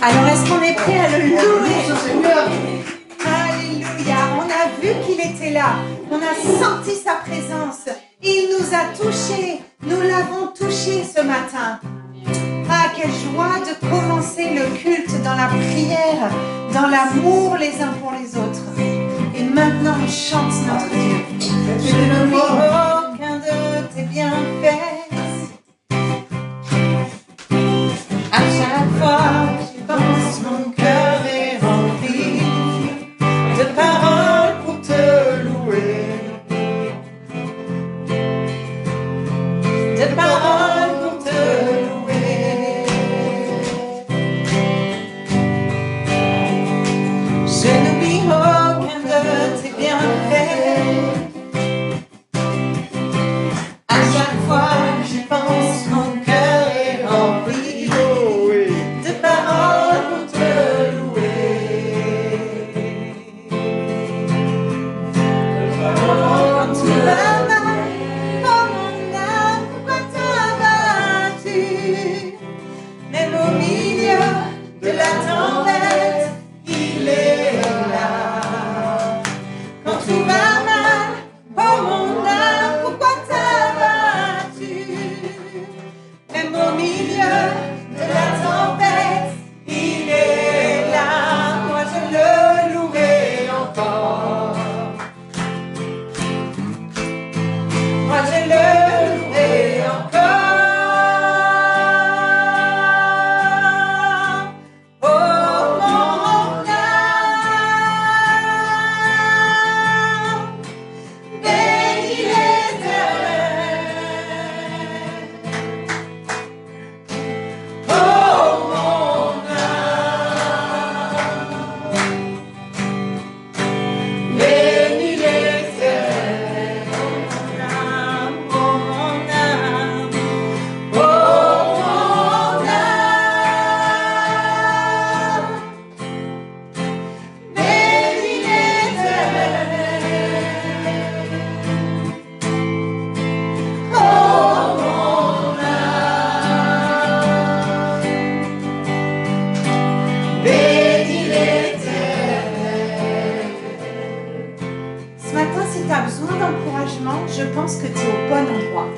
Alors, est-ce qu'on est prêt à le louer? Alléluia. On a vu qu'il était là. On a senti sa présence. Il nous a touchés. Nous l'avons touché ce matin. Ah, quelle joie de commencer le culte dans la prière, dans l'amour les uns pour les autres. Et maintenant, on chante notre Dieu. Je ne vois aucun de tes bienfaits. À chaque fois, je pense, mon cœur est rempli de paroles pour te louer. De paroles pour te louer. Je n'oublie aucun de tes bienfaits. À chaque fois j'y pense, mon cœur est rempli de paroles pour te louer. Quand tu vas mal, oh mon âme, pourquoi t'as-tu? Même au milieu de la tempête, il est là. Quand tout va mal, oh mon âme, pourquoi t'as-tu? Même au milieu de la tempête, il est là. Moi je le louerai encore. Moi je le louerai encore. Oh mon âme, bénis l'Éternel. Oh mon âme, bénis l'Éternel. Oh mon âme, oh mon âme, bénis l'Éternel. Oh mon âme, bénis l'Éternel. Ce matin, si tu as besoin d'encouragement, je pense que tu es au bon endroit.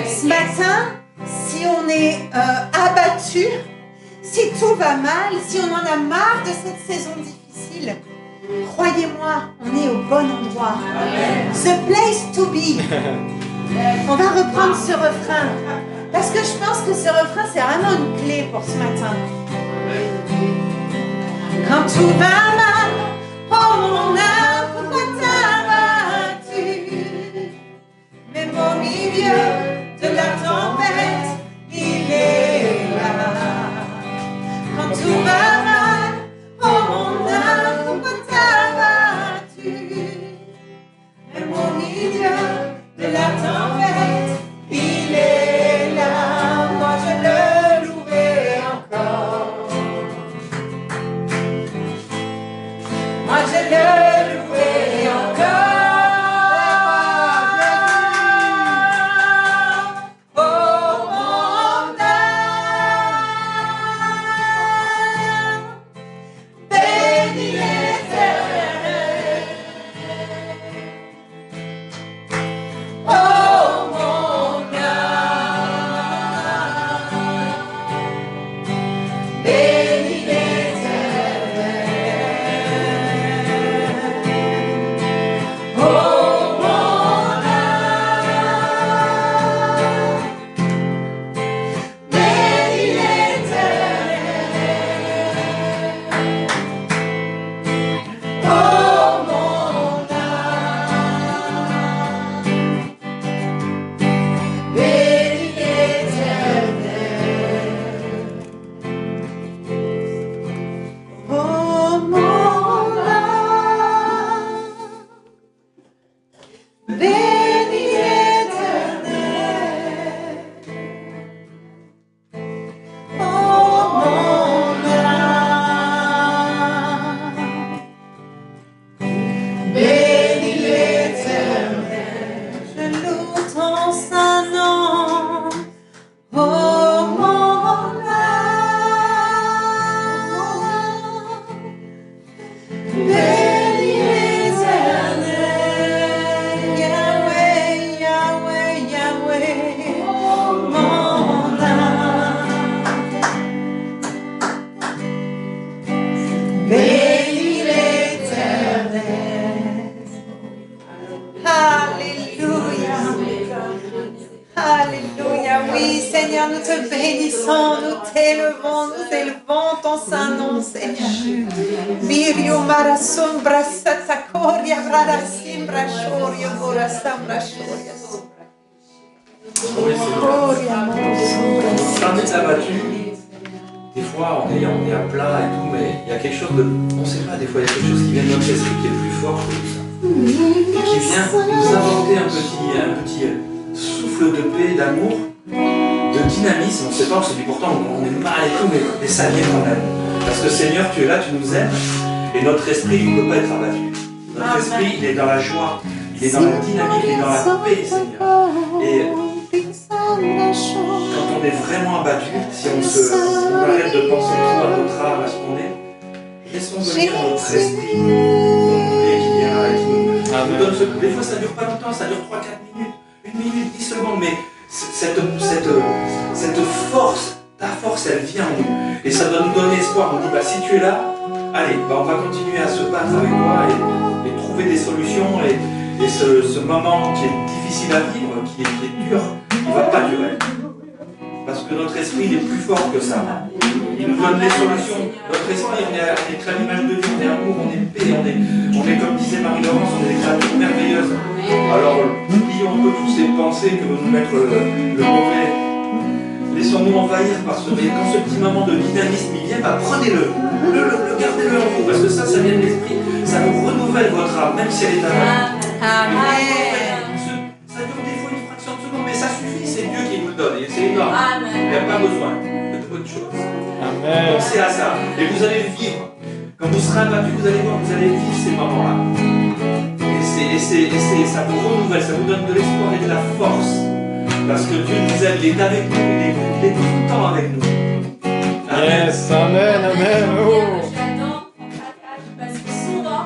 Ce matin, si on est abattu, si tout va mal, si on en a marre de cette saison difficile, croyez-moi, on est au bon endroit. The place to be. On va reprendre ce refrain. Parce que je pense que ce refrain, c'est vraiment une clé pour ce matin. Quand tout va mal, oh mon âme, pourquoi t'as-tu? Même au milieu de la tempête, il est là. Quand tout va mal, oh mon âme, pourquoi t'as-tu? Même au milieu de la tempête, il est là. Moi je le louerai encore. Moi je le louerai encore. Oui, Seigneur, nous te bénissons, nous élevons ton saint nom, Seigneur. Virio marasum brasata coria bradasim brashorio borasam brashorias. Quand on est abattu, des fois on est à plat et tout, mais il y a quelque chose de. On ne sait pas, des fois il y a quelque chose qui vient de notre esprit qui est plus fort que tout ça. Et qui vient nous apporter un petit souffle de paix, d'amour, de dynamisme. On ne sait pas, on se dit pourtant on est mal et tout, mais ça vient quand même. Parce que Seigneur, tu es là, tu nous aimes, et notre esprit il ne peut pas être abattu. Notre esprit il est dans la joie, il est dans la dynamique, il est dans la paix, Seigneur. Et quand on est vraiment abattu, si on arrête de penser trop à notre âme, à ce qu'on est, laissons venir notre esprit qui vient et qui nous donne ce coup. Des fois ça ne dure pas longtemps, ça dure 3-4 minutes, 1 minute, 10 secondes, mais cette force, ta force elle vient en nous. Et ça doit nous donner espoir. On dit si tu es là, allez, on va continuer à se battre avec toi et trouver des solutions. Et ce moment qui est difficile à vivre, qui est dur, il ne va pas durer. Parce que notre esprit il est plus fort que ça. Il nous donne des solutions. Notre esprit, on est très à l'image de Dieu, on est amour, on est paix, on est comme disait Marie-Laurence, on est des créatures merveilleuses. Alors, oublions un peu toutes ces pensées que veut nous mettre le mauvais. Laissons-nous envahir par ce. Et quand ce petit moment de dynamisme il vient, prenez-le. Gardez-le en vous. Parce que ça vient de l'esprit. Ça vous renouvelle votre âme, même si elle est aveugle. Amen. Ça dure des fois une fraction de seconde, mais ça suffit, c'est Dieu qui nous le donne. Et c'est énorme. Il n'y a pas besoin de autre chose. Amen. Pensez à ça. Et vous allez vivre. Quand vous serez abattu, vous allez voir, vous allez vivre ces moments-là. Et ça vous renouvelle, ça vous donne de l'espoir et de la force. Parce que Dieu nous aime, il est avec nous, il est tout le temps avec nous. Amen. Yes, amen, amen. Oh. J'adore ton partage parce que souvent,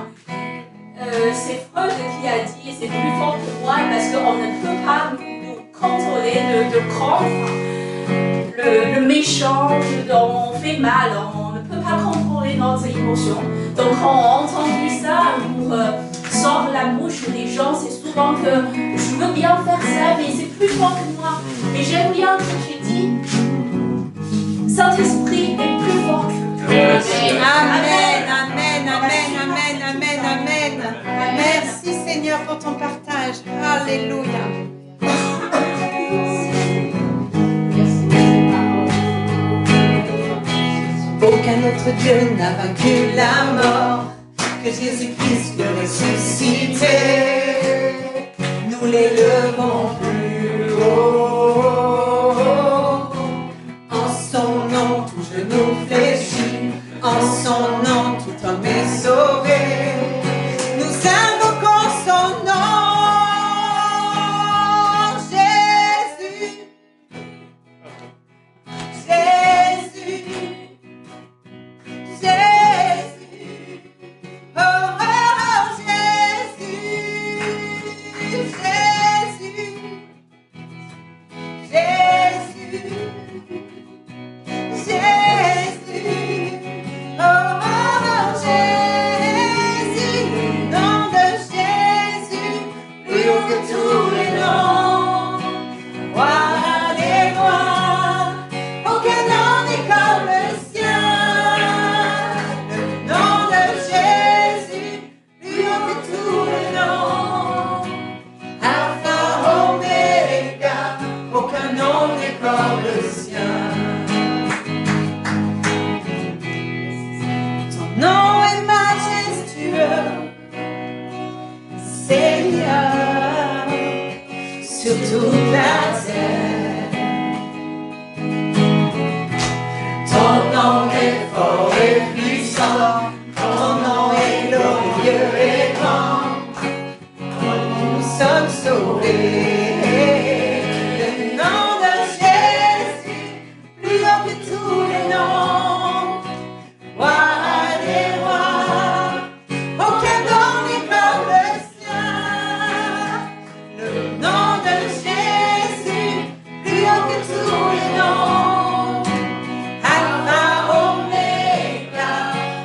c'est Freud qui a dit c'est plus fort que moi parce qu'on ne peut pas nous contrôler, de contre le méchant, on fait mal, on ne peut pas contrôler nos émotions. Donc quand on a entendu ça, pour sort la bouche des gens, c'est souvent que je veux bien faire ça, mais c'est plus fort que moi. Et j'aime bien ce que tu dis. Saint-Esprit est plus fort que toi. Amen, amen, amen, amen, amen, amen. Merci Seigneur pour ton partage. Alléluia. Aucun autre Dieu n'a vaincu la mort que Jésus-Christ le ressuscité. Nous l'élevons plus haut. En son nom, tout genou fléchit. En son nom, tout homme est sauvé. Nous invoquons son nom, Jésus. Jésus. Jésus. Oh, oh, oh, Jésus. Jésus. Jésus. Jésus, oh, oh, Jésus, le nom de Jésus, plus haut que tous les noms. Roi des rois, aucun nom n'est comme le sien. Le nom de Jésus, plus haut que tous les noms. Alpha, Oméga, aucun nom n'est comme le sien. Nom est majestueux, Seigneur, sur toute la terre. Ton nom est fort et puissant, ton nom est glorieux et grand. Nous sommes sauvés. Le nom de Jésus, plus haut que tous les noms. Roi des rois, aucun nom n'est comme le sien. Le nom de Jésus, plus haut que tous les noms. Alpha, Oméga,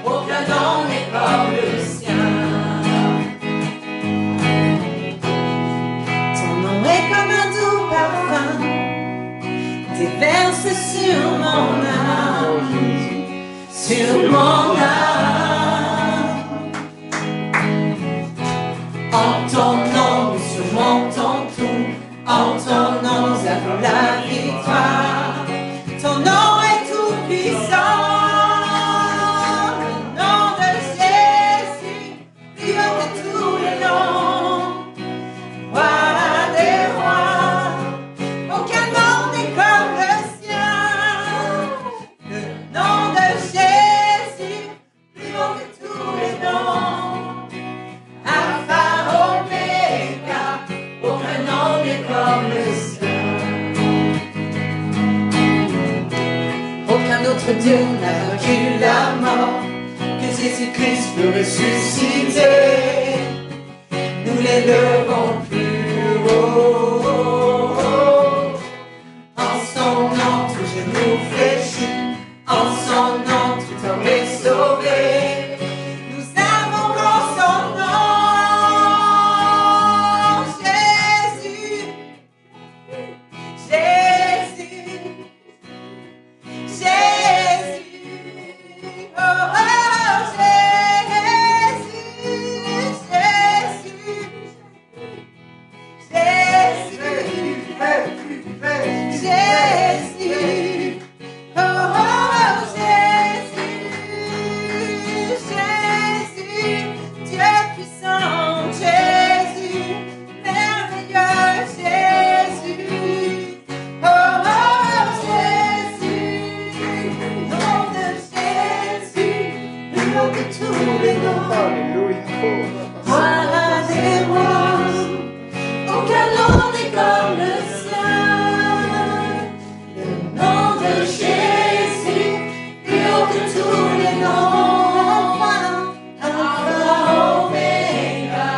aucun nom n'est comme le sien. Ton nom déverse sur mon âme, sur mon âme. En ton nom, nous surmontons tout, en ton nom, nous avons la victoire. Ton nom est tout puissant, le nom de Jésus, plus haut que tous les noms. Roi des rois, aucun nom n'est comme le sien. Le nom de Jésus, plus haut que tous les noms. Alpha, Oméga, aucun nom n'est comme le sien. Aucun autre Dieu n'a vaincu la mort, que Jésus-Christ peut ressusciter. Nous l'élevons plus haut. En son nom, tout genou fléchit. En son nom, tout homme est sauvé. Nous invoquons son nom. Jésus, Jésus, Jésus. Oh, oh, Jésus, oh, Jésus, Dieu puissant, Jésus, merveilleux, Jésus, oh, Jésus, nom de Jésus, plus haut que tous les noms. Alléluia. Roi des rois, aucun nom n'est comme le sien. Le nom de Jésus, plus haut que tous les noms. Alpha, Oméga,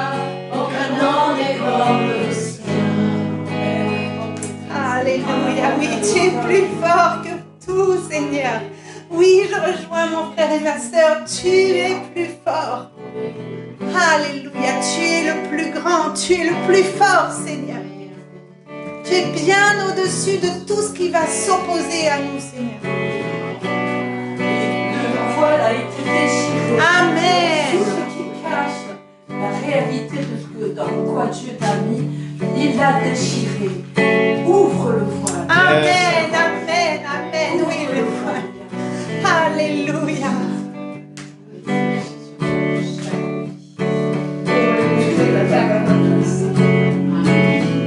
aucun nom n'est comme le sien. Alléluia, oui, tu es plus fort que tout, Seigneur. Oui, je rejoins mon frère et ma sœur, tu es plus fort. Alléluia, tu es le plus grand, tu es le plus fort, Seigneur. Tu es bien au-dessus de tout ce qui va s'opposer à nous, Seigneur. Le voile a été déchiré. Amen. Tout ce qui cache la réalité de ce que dans quoi Dieu t'a mis, il l'a déchiré. Ouvre le voile. Amen, amen, amen. Oui, le voile. Alléluia.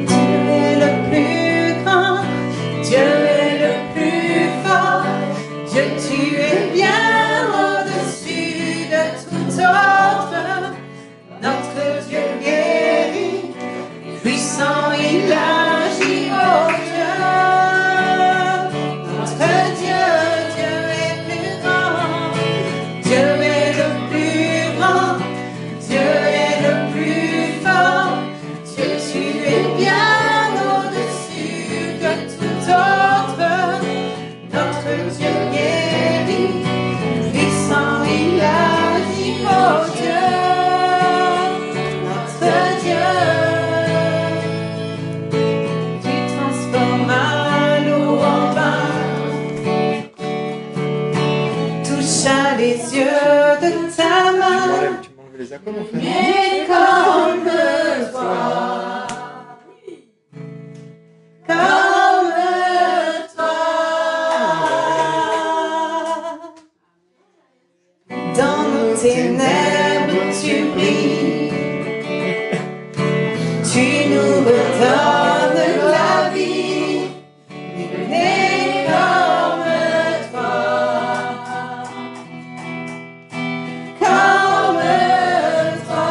Dieu est le plus grand, Dieu est le plus fort. Dieu, tu es bien au-dessus de tout autre. Notre Dieu guérit, puissant, il agit, oh Dieu. Notre Dieu, Dieu est plus grand. Dieu est le plus grand. Dieu est le plus fort. Dieu, tu es bien au-dessus de tout autre. Notre Dieu guérit, puissant, il agit, oh Dieu. Notre Dieu, tu transformes l'eau en vin, toucha les yeux de ta main. Tu m'as enlevé les accords, mon frère. Mais comme toi, comme toi, dans nos ténèbres tu brilles, tu nous redonnes la vie, mais comme toi. Comme toi,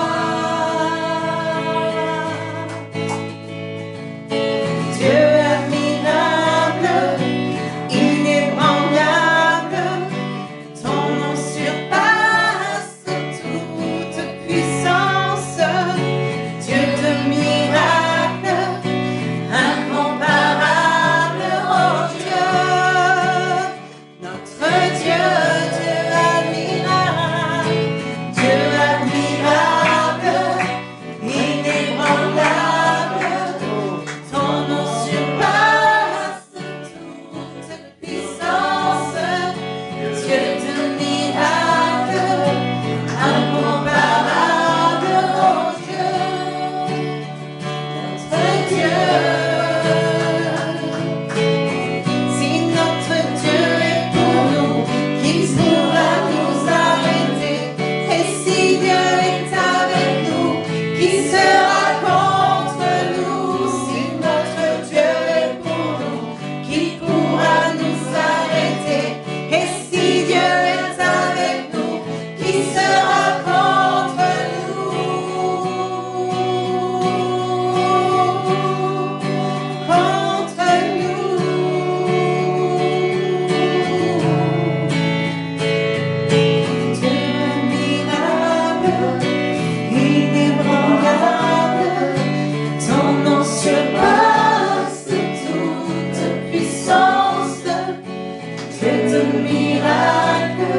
C'est un miracle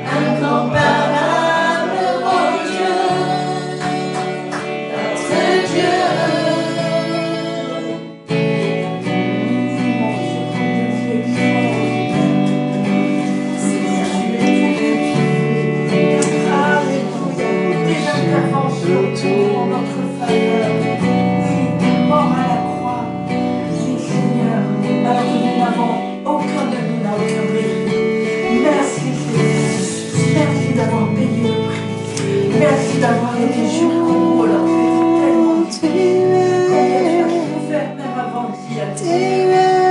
incomparable, oh Dieu, notre Dieu. Des interventions en notre faveur. Mort à la croix. Oui, Seigneur, alors que nous n'avons, aucun de nous n'a aucun mérite. Merci, Seigneur. Merci d'avoir payé le prix. Merci d'avoir été jusqu'au bout alors que c'était tellement combien tu as souffert même avant d'y aller.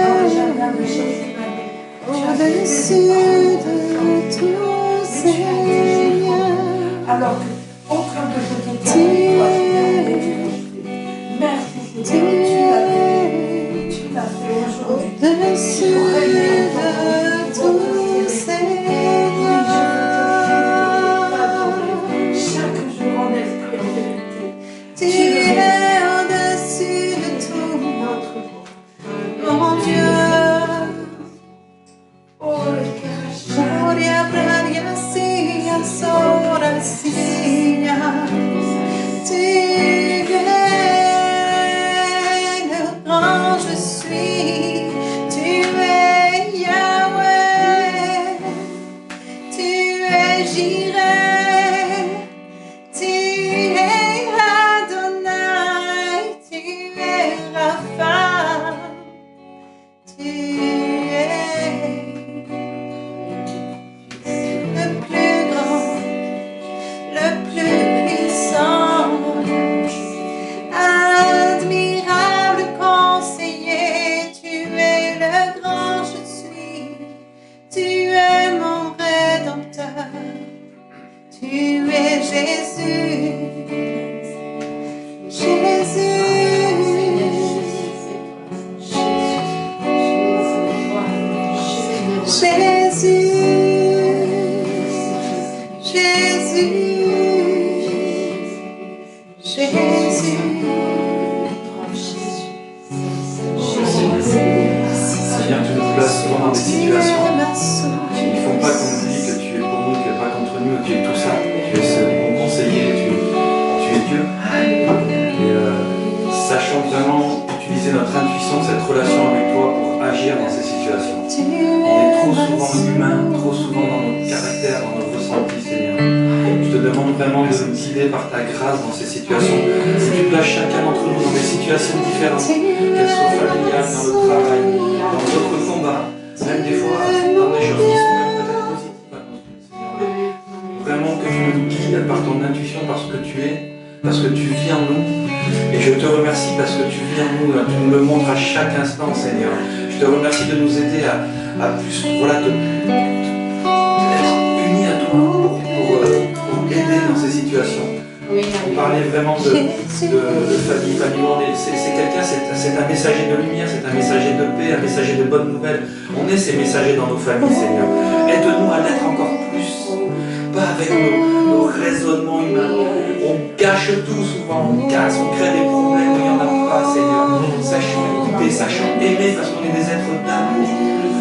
Dans le jardin de Gethsémani, tu as fait alors que aucun de ceux qui étaient avec toi merci Seigneur, tu l'as fait aujourd'hui. Tu règnes tout Seigneur. Chaque jour en esprit en vérité. Tu es au-dessus de tout, Notre mon Dieu. oh le Gloria, gloria, sia, sora, sia. Tu es le grand je suis. Tu es Yahweh. Tu es Jireh. Tu es Adonai. Tu es Rapha. Tu es le plus grand, le plus puissant, admirable conseiller, tu es le grand je suis, tu es mon rédempteur, tu es Jésus, Jésus. Seigneur, tu nous places souvent dans des situations. Il ne faut pas qu'on oublie que tu es pour nous, tu n'es pas contre nous, tu es tout ça. Tu es ce bon conseiller, tu es Dieu. Et sachons vraiment utiliser notre intuition, cette relation avec toi pour agir dans ces situations. On est trop souvent humain, trop souvent dans notre caractère, dans nos ressentis, Seigneur. Je te demande vraiment de nous guider par ta grâce dans ces situations. Si tu places chacun d'entre nous dans des situations différentes, qu'elles soient familiales, dans le travail, dans d'autres combats, même des fois dans des choses qui sont même peut-être positives à nos yeux, Seigneur. Mais vraiment que tu nous guides par ton intuition, parce que tu es, parce que tu vis en nous. Et je te remercie parce que tu vis en nous, tu nous le montres à chaque instant, Seigneur. Je te remercie de nous aider à plus, voilà, d'être unis à toi pour aider dans ces situations. On parlait vraiment de famille. C'est quelqu'un, c'est un messager de lumière, c'est un messager de paix, un messager de bonnes nouvelles. On est ces messagers dans nos familles, Seigneur. Aide-nous à l'être encore plus, pas avec nos raisonnements humains. On gâche tout souvent, on casse, on crée des problèmes où il n'y en a pas, Seigneur. Sachons écouter, sachons aimer parce qu'on est des êtres d'amour.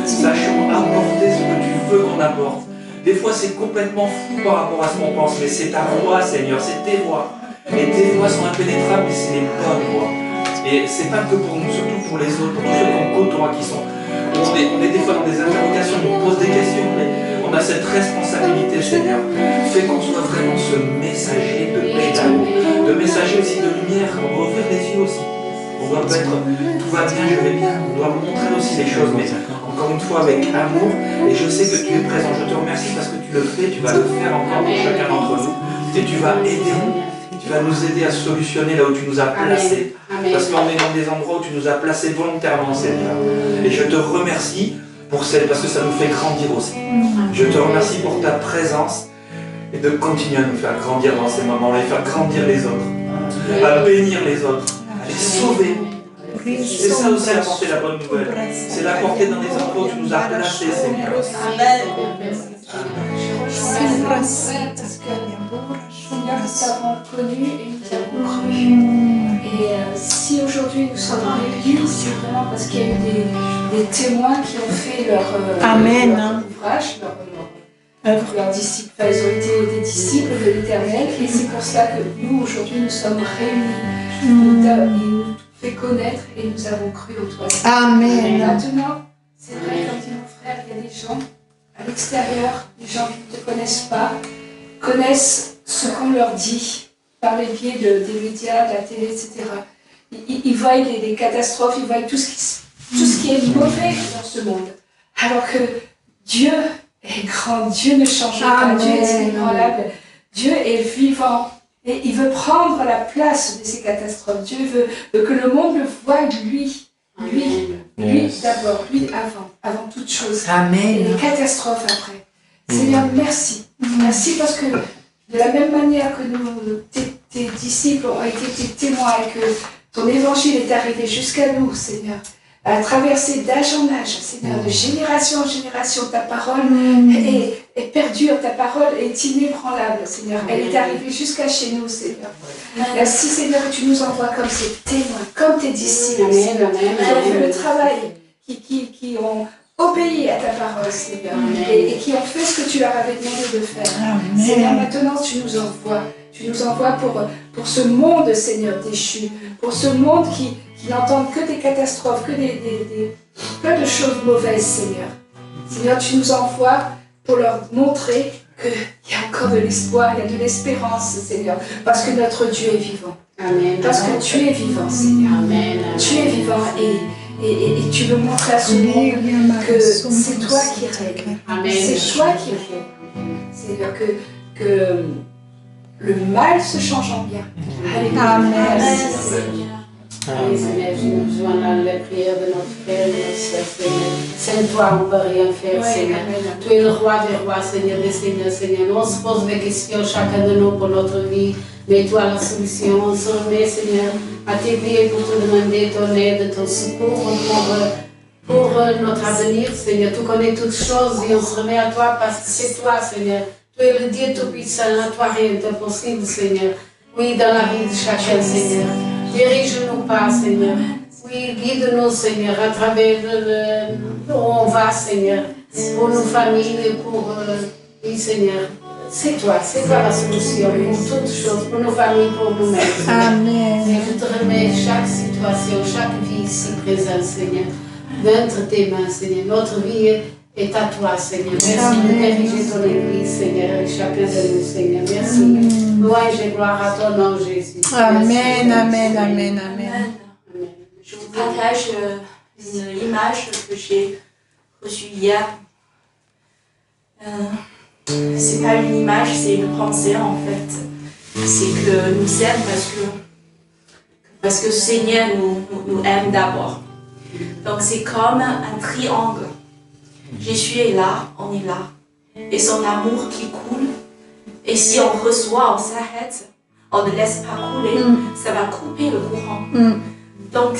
Sachons apporter ce que tu veux qu'on apporte. Des fois, c'est complètement fou par rapport à ce qu'on pense, mais c'est ta voix, Seigneur, c'est tes voix. Et tes voix sont impénétrables, mais c'est les bonnes voix. Et c'est pas que pour nous, surtout pour les autres, pour tous ceux qu'on côtoie, qui sont... On est des fois dans des interrogations, on pose des questions, mais on a cette responsabilité, Seigneur. Fais qu'on soit vraiment ce messager de paix, d'amour, de messager aussi de lumière. On doit ouvrir les yeux aussi. On doit être, tout va bien, je vais bien. On doit montrer aussi les choses, mais encore une fois avec amour. Et je sais que tu es présent. Je te remercie parce que tu le fais, tu vas le faire encore pour chacun d'entre nous. Et tu vas aider, tu vas nous aider à solutionner là où tu nous as placés. Parce qu'on est dans des endroits où tu nous as placés volontairement, Seigneur. Et je te remercie parce que ça nous fait grandir aussi. Je te remercie pour ta présence et de continuer à nous faire grandir dans ces moments-là et faire grandir les autres, à bénir les autres, à les sauver. C'est ça aussi apporter la bonne nouvelle. C'est l'apporter dans les endroits où tu nous as placés, Seigneur. Amen. Amen. Seigneur, nous t'avons connu et nous t'avons cru. Et Et si aujourd'hui nous sommes réunis, c'est vraiment parce qu'il y a eu des témoins qui ont fait leur ouvrage, leurs disciples. Enfin, ils ont été des disciples de l'Éternel et c'est pour cela que nous, aujourd'hui, nous sommes réunis. Il nous fait connaître et nous avons cru au toi. Amen. Et maintenant, c'est vrai, comme dit mon frère, il y a des gens à l'extérieur, des gens qui ne te connaissent pas, connaissent ce qu'on leur dit par les biais des médias, de la télé, etc. Ils voient des catastrophes, ils voient tout ce qui est mauvais dans ce monde. Alors que Dieu est grand, Dieu ne change pas, Dieu est inébranlable, Dieu est vivant. Et il veut prendre la place de ces catastrophes. Dieu veut que le monde le voie lui d'abord, lui avant toute chose. Amen. Et les catastrophes après. Seigneur, merci. Merci parce que de la même manière que tes disciples ont été tes témoins et que ton évangile est arrivé jusqu'à nous, Seigneur, à traverser d'âge en âge, Seigneur, de génération en génération, ta parole est perdure, ta parole est inébranlable, Seigneur. Elle est arrivée jusqu'à chez nous, Seigneur. Merci, Seigneur, que tu nous envoies comme ces témoins, comme tes disciples, Seigneur, qui ont fait le travail, qui ont obéi à ta parole, Seigneur, et qui ont fait ce que tu leur avais demandé de faire. Amen. Seigneur, maintenant, tu nous envoies. Tu nous envoies pour ce monde, Seigneur, déchu, pour ce monde qui n'entendent que des catastrophes, que plein de choses mauvaises, Seigneur. Seigneur, tu nous envoies pour leur montrer qu'il y a encore de l'espoir, il y a de l'espérance, Seigneur, parce que notre Dieu est vivant. Amen. Parce que tu es vivant, Seigneur. Amen. Tu es vivant et tu veux montrer à ce monde que c'est toi qui règnes. C'est toi qui règnes. Seigneur, que le mal se change en bien. Amen. Seigneur, je nous joins dans les prières de notre Père et de notre Sœur, Seigneur. Sans toi, on ne peut rien faire, Seigneur. Tu es le roi des rois, Seigneur des seigneurs, Seigneur. Nous, on se pose des questions, chacun de nous, pour notre vie. Mais toi, la solution, on se remet, Seigneur, à tes pieds pour te demander ton aide, ton secours pour notre avenir, Seigneur. Tu connais toutes choses et on se remet à toi parce que c'est toi, Seigneur. Tu es le Dieu Tout-Puissant, à toi rien n'est impossible, Seigneur. Oui, dans la vie de chacun, Seigneur. Dirige-nous pas, Seigneur. Oui, guide-nous, Seigneur, à travers où on va, Seigneur. Pour nos familles et pour... oui, Seigneur. C'est toi la solution pour toutes choses, pour nos familles, pour nous-mêmes. Amen. Et je te remets chaque situation, chaque vie ici présente, Seigneur. D'entre tes mains, Seigneur. Notre vie est à toi, Seigneur. Merci de diriger ton Église, Seigneur, et chacun de nous, Seigneur. Merci. Louange et gloire à ton nom, Jésus. Amen, amen, amen, amen. Je vous partage une image que j'ai reçue hier. C'est pas une image, c'est une pensée en fait. C'est que nous aime parce que le Seigneur nous aime d'abord. Donc c'est comme un triangle. Jésus est là, on est là. Et son amour qui coule. Et si on reçoit, on s'arrête, on ne laisse pas couler, ça va couper le courant. Donc,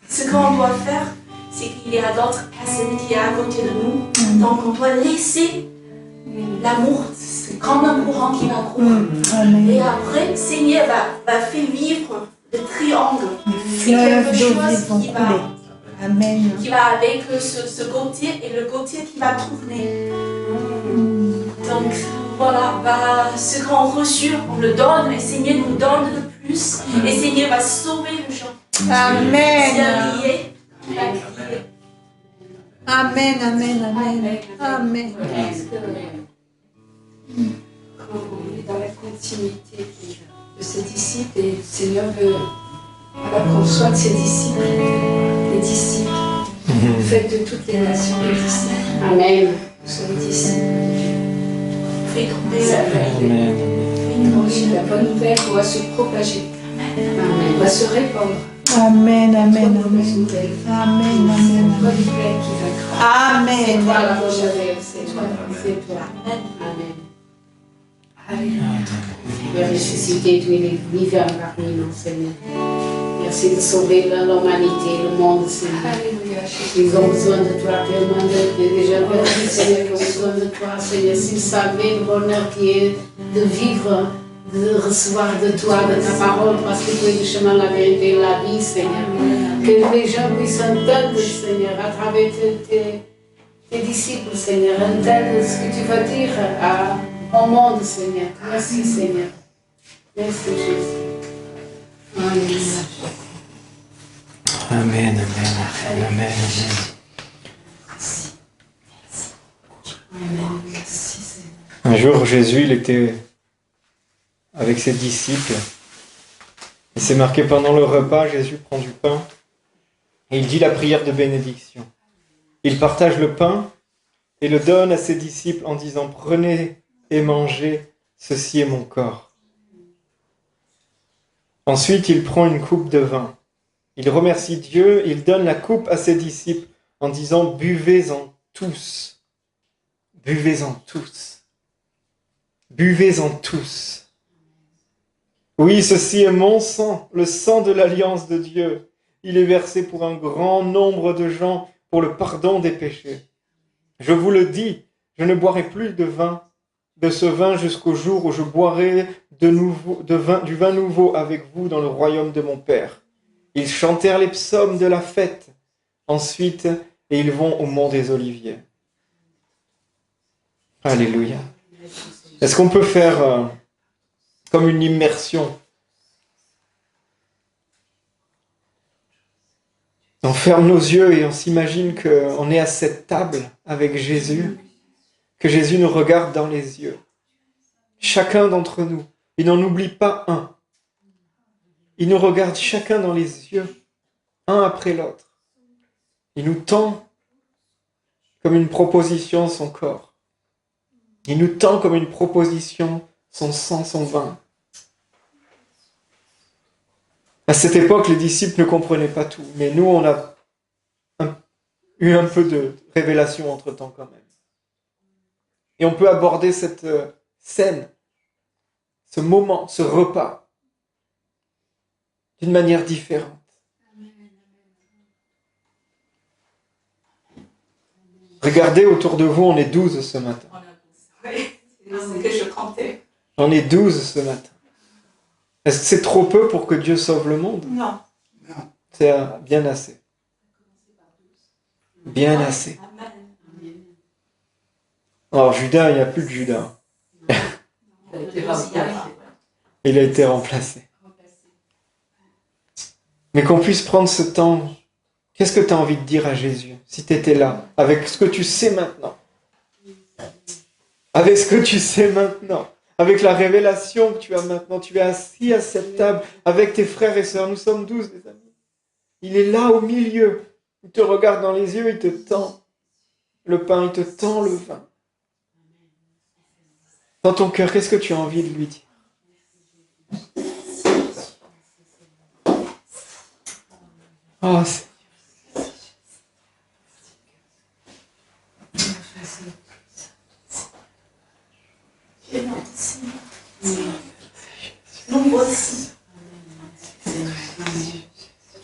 ce qu'on doit faire, c'est qu'il y a d'autres personnes qui sont à côté de nous. Donc, on doit laisser l'amour, c'est comme un courant qui va courir. Et après, le Seigneur va faire vivre le triangle. C'est quelque chose qui va avec ce côté et le côté qui va tourner. Donc, voilà, ce qu'on reçut, on le donne, et le Seigneur nous donne le plus, et le Seigneur va sauver les gens. Amen. Amen, amen, amen. Amen. Quand on est dans la continuité de ses disciples, et le Seigneur veut prendre soin de ses disciples, les disciples. Faites de toutes les nations des disciples. Amen. Nous sommes disciples. Faites tomber la bonne nouvelle doit se propager. Amen. Va se répandre. Amen, amen, amen. Amen, amen. Bonne nouvelle qui vaincra. Amen. C'est toi la roche à verre, c'est toi. Amen. Alléluia. Tu es ressuscité, tu es vivant parmi nous, Seigneur. Merci de sauver l'humanité, le monde, Seigneur. Alléluia. Ils ont besoin de toi, tellement de gens perdus, Seigneur, qui ont besoin de toi, Seigneur. S'ils savaient le bonheur qui est de vivre de recevoir de toi, de ta parole, parce que tu es le chemin, la vérité et la vie, Seigneur. Que les gens puissent entendre, Seigneur, à travers tes disciples, Seigneur, entendre ce que tu vas dire au monde, Seigneur. Merci, Seigneur. Merci, Jésus. Alléluia. Amen, amen, amen, amen. Un jour, Jésus, il était avec ses disciples. Et c'est marqué pendant le repas, Jésus prend du pain et il dit la prière de bénédiction. Il partage le pain et le donne à ses disciples en disant « Prenez et mangez, ceci est mon corps. » Ensuite, il prend une coupe de vin. Il remercie Dieu et il donne la coupe à ses disciples en disant « Buvez-en tous. Buvez-en tous. Buvez-en tous. Oui, ceci est mon sang, le sang de l'alliance de Dieu. Il est versé pour un grand nombre de gens pour le pardon des péchés. Je vous le dis, je ne boirai plus de ce vin jusqu'au jour où je boirai du vin nouveau avec vous dans le royaume de mon Père. » Ils chantèrent les psaumes de la fête. Ensuite, et ils vont au mont des Oliviers. Alléluia. Est-ce qu'on peut faire comme une immersion? On ferme nos yeux et on s'imagine qu'on est à cette table avec Jésus, que Jésus nous regarde dans les yeux. Chacun d'entre nous, il n'en oublie pas un. Il nous regarde chacun dans les yeux, un après l'autre. Il nous tend comme une proposition son corps. Il nous tend comme une proposition son sang, son vin. À cette époque, les disciples ne comprenaient pas tout, mais nous, on a eu un peu de révélation entre-temps quand même. Et on peut aborder cette scène, ce moment, ce repas, d'une manière différente. Regardez autour de vous, on est 12 ce matin. Oui, c'est ce que je comptais. On est 12 ce matin. Est-ce que c'est trop peu pour que Dieu sauve le monde? Non. C'est bien assez. Bien assez. Alors Judas, il n'y a plus de Judas. Il a été remplacé. Mais qu'on puisse prendre ce temps. Qu'est-ce que tu as envie de dire à Jésus, si tu étais là, avec ce que tu sais maintenant? Avec ce que tu sais maintenant, avec la révélation que tu as maintenant, tu es assis à cette table avec tes frères et sœurs, nous sommes 12, les amis. Il est là au milieu, il te regarde dans les yeux, il te tend le pain, il te tend le vin. Dans ton cœur, qu'est-ce que tu as envie de lui dire? Oh,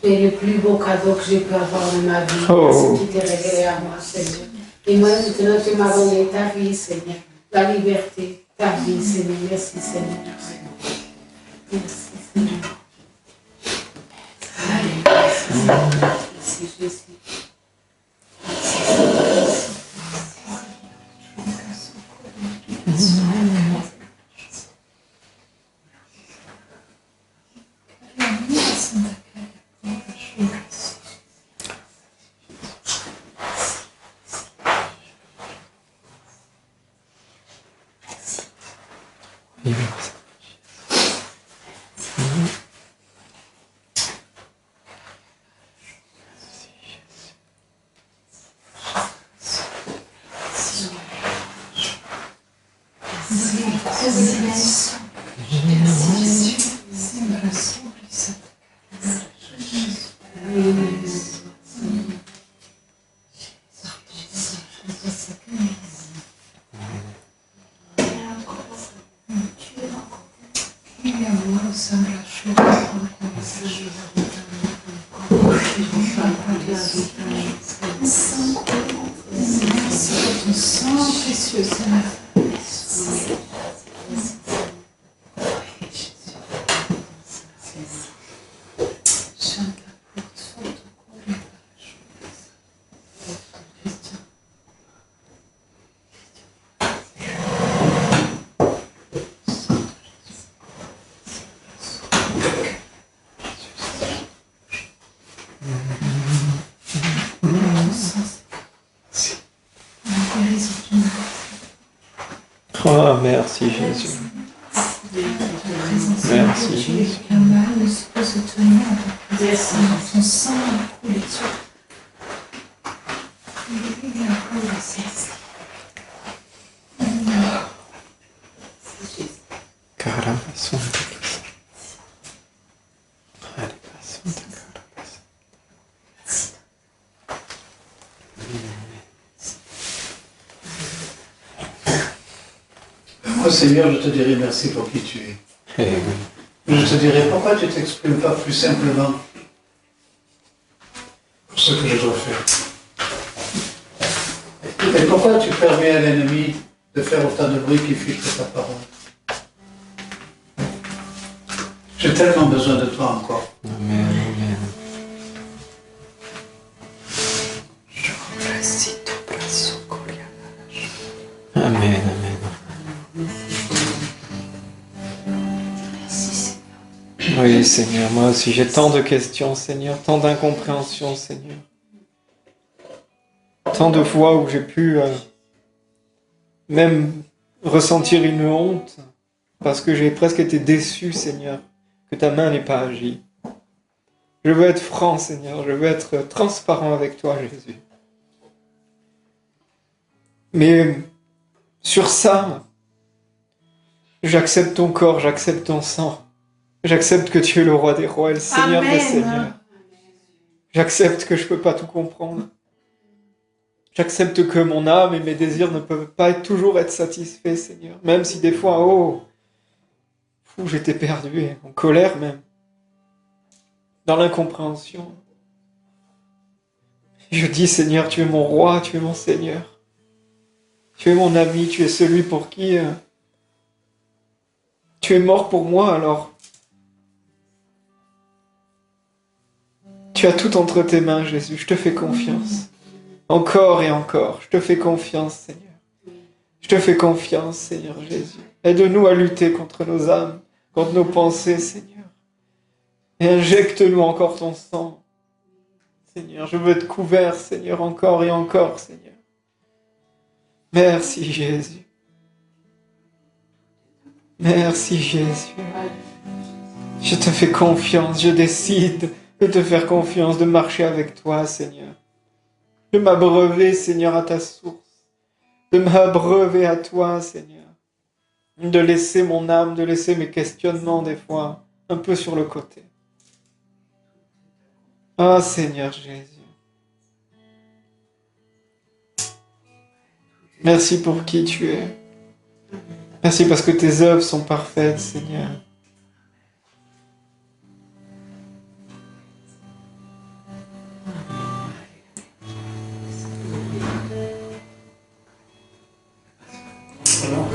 Tu es le plus beau cadeau que j'ai pu avoir de ma vie. Oh. Tu t'es révélé à moi, Seigneur. Et moi, maintenant, tu m'as donné ta vie, Seigneur. La liberté, ta vie, Seigneur. Merci, Seigneur. Merci, Seigneur. Merci, Jésus. guérison du mal. Oh, merci Jésus. Merci Jésus. Le mal ne peut se tenir en ta présence. Son sang a coulé sur Moi, Seigneur, je te dirai merci pour qui tu es. Je te dirai pourquoi tu ne t'exprimes pas plus simplement pour ce que je dois faire. Et pourquoi tu permets à l'ennemi de faire autant de bruit qui filtre ta parole. J'ai tellement besoin de toi encore. Amen, amen. Amen, amen. Oui, Seigneur, moi aussi j'ai tant de questions, Seigneur, tant d'incompréhension, Seigneur. Tant de fois où j'ai pu même ressentir une honte parce que j'ai presque été déçu, Seigneur, que ta main n'ait pas agi. Je veux être franc, Seigneur, je veux être transparent avec toi, Jésus. Mais sur ça, j'accepte ton corps, j'accepte ton sang. J'accepte que tu es le roi des rois et le Seigneur des seigneurs. J'accepte que je ne peux pas tout comprendre. J'accepte que mon âme et mes désirs ne peuvent pas toujours être satisfaits, Seigneur. Même si des fois, j'étais perdu, en colère même. Dans l'incompréhension. Je dis, Seigneur, tu es mon roi, tu es mon Seigneur. Tu es mon ami, tu es celui pour qui tu es mort pour moi, alors tu as tout entre tes mains, Jésus, je te fais confiance. Encore et encore, je te fais confiance, Seigneur. Je te fais confiance, Seigneur Jésus. Aide-nous à lutter contre nos âmes, contre nos pensées, Seigneur. Et injecte-nous encore ton sang. Seigneur, je veux être couvert, Seigneur, encore et encore, Seigneur. Merci, Jésus. Merci, Jésus. Je te fais confiance, je décide de te faire confiance, de marcher avec toi, Seigneur. De m'abreuver, Seigneur, à ta source. De m'abreuver à toi, Seigneur. De laisser mon âme, de laisser mes questionnements, des fois, un peu sur le côté. Ah, Seigneur Jésus. Merci pour qui tu es. Merci parce que tes œuvres sont parfaites, Seigneur.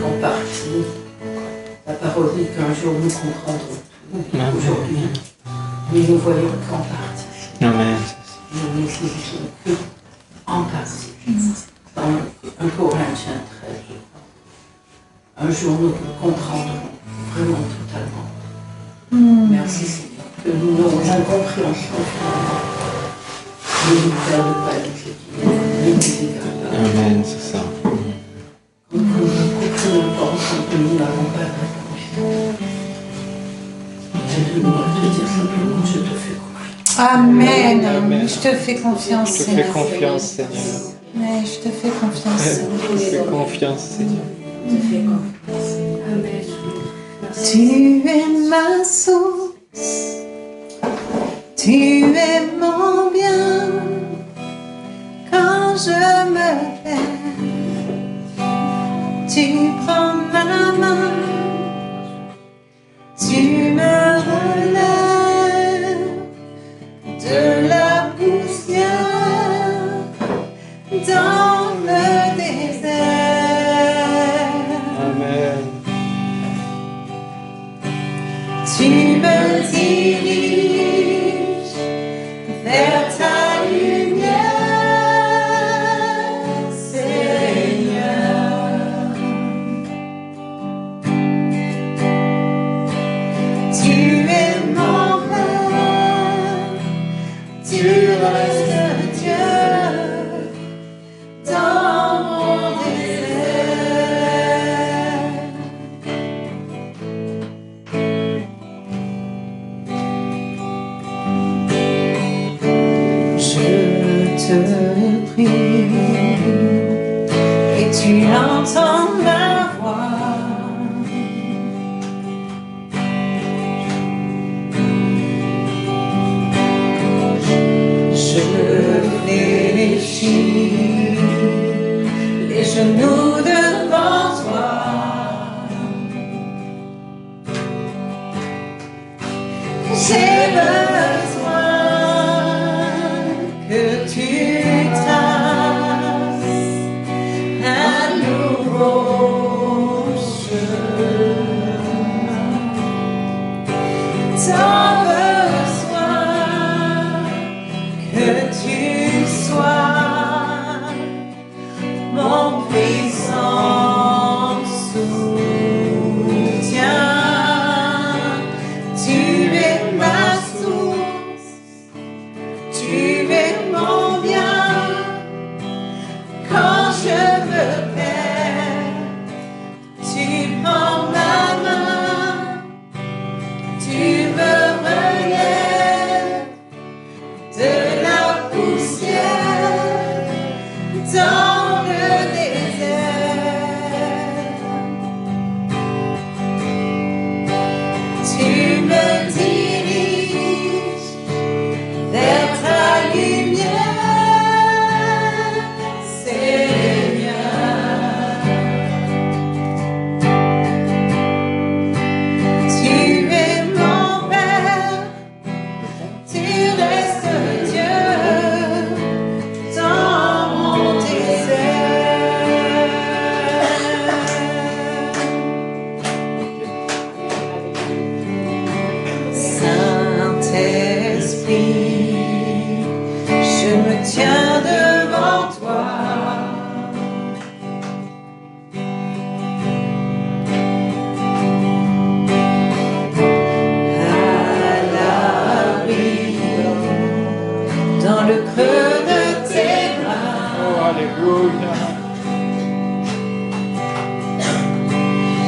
En partie, la parole dit qu'un jour nous comprendrons aujourd'hui, mais nous voyons qu'en partie. Amen. Nous n'existons que en partie. Dans 1 Corinthiens 13, je crois. Un jour nous comprendrons vraiment totalement. Merci Seigneur, que nos incompréhensions ne nous perdent pas l'équilibre, ne nous égarent pas. Amen, c'est ça. Quand nous pensons que nous n'avons pas de réponse. Aide-nous à te dire simplement, je te fais confiance. Amen. Amen. Je te fais confiance, Je te fais Seigneur. confiance, Seigneur. Mais je te fais confiance, Seigneur. Je te fais confiance, Seigneur. Je te fais confiance. Amen. Tu es ma source, tu es mon bien. Quand je me perds, tu prends ma main, tu me relèves de la poussière dans le désert. Amen. Tu me diriges vers ta lumière, Seigneur. tu entends ma voix. Je fléchis les genoux devant toi. J'ai besoin que tu traces un nouveau chemin. Tant besoin que tu sois mon puissant soutien. Tu es ma source, tu es mon bien. Quand je me perds, tu prends ma main, tu me relèves de la poussière dans le désert. Tu me diriges vers ta lumière, Seigneur. Tu es mon Père, tu restes Dieu dans mon désert. Saint-Esprit, je me tiens devant toi. À l'abri dans le creux de tes bras. Oh, alléluia.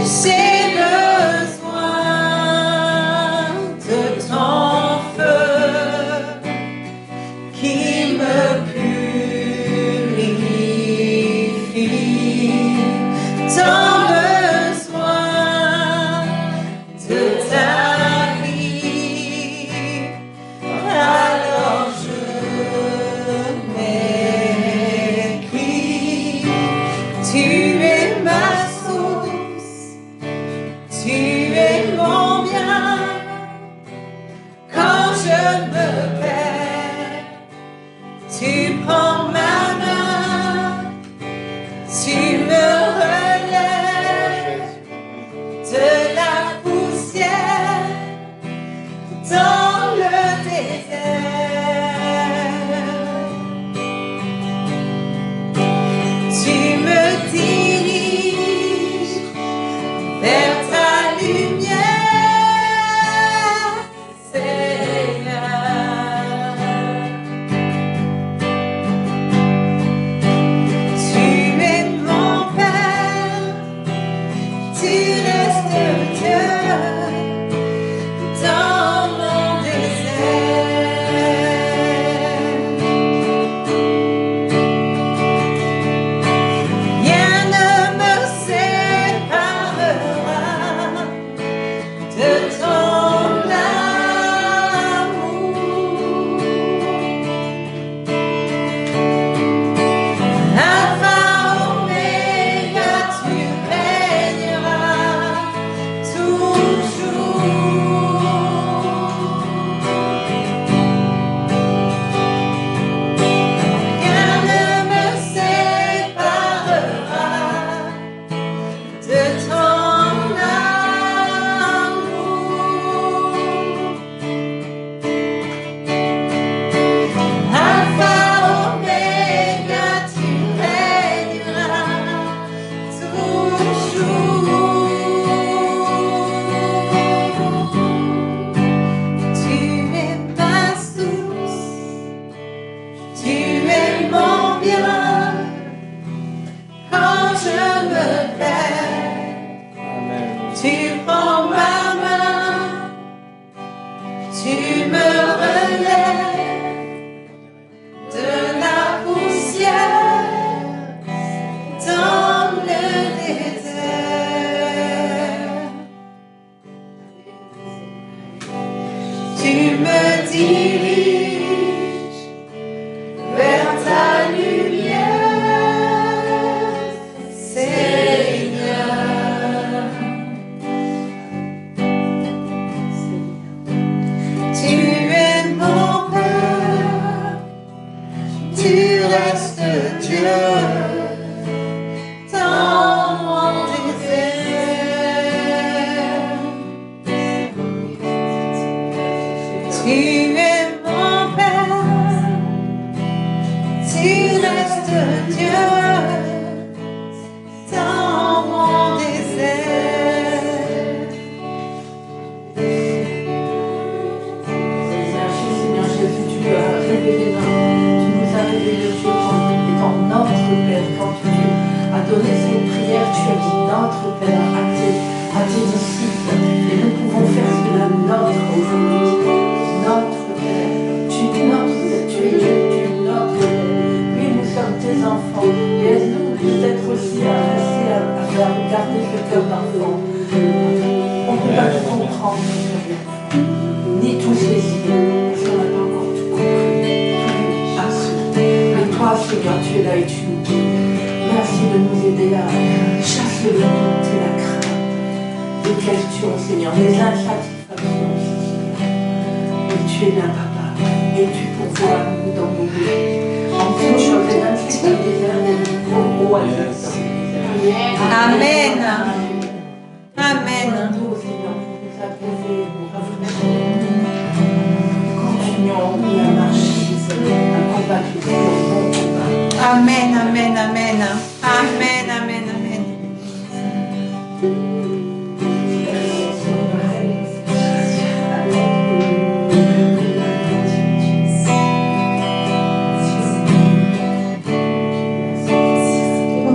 J'ai besoin de ton feu qui me purifie. Tant besoin de ta vie. Alors je m'écris. Tu es ma source, tu es mon bien. Quand je me perds, tu prends ma main, tu me relèves de la poussière dans le désert. Tu me diriges vers ta lumière, Seigneur. Tu es mon Père, tu restes Dieu dans mon désert. Rien ne me séparera de ton amour. Alpha, Oméga, tu régneras toujours. Rien ne me séparera de ton amour. Alpha, Oméga, tu régneras toujours. Tu es ma source, tu es mon bien. Quand je me perds, Amen. tu prends ma main, tu me relèves de la poussière dans donné cette prière, tu as dit notre Père à tes disciples. Et nous pouvons faire cela notre aujourd'hui. Notre Père. Tu es notre Père. Tu es Dieu, tu es notre Père. Oui, nous sommes tes enfants. Et aide-nous peut-être aussi à rester, à garder ce cœur d'enfant. On ne peut pas tout comprendre, ni tout saisir, parce qu'on n'a pas encore tout compris. Mais toi, Seigneur, tu es là et tu nous guides. Merci de nous aider à chasser le doute et la crainte, les questions, Seigneur, les insatisfactions, Seigneur. Et tu es là, Papa, et tu pourvois nous dans nos vies. En toutes choses, et même si c'est un désert, nous au hasard. Amen. Amen. Nous, Seigneur, pour nous apaiser, pour revenir. Continuons à marcher, Seigneur, à combattre le bon combat. Amen, amen, amen. Amen, amen, amen.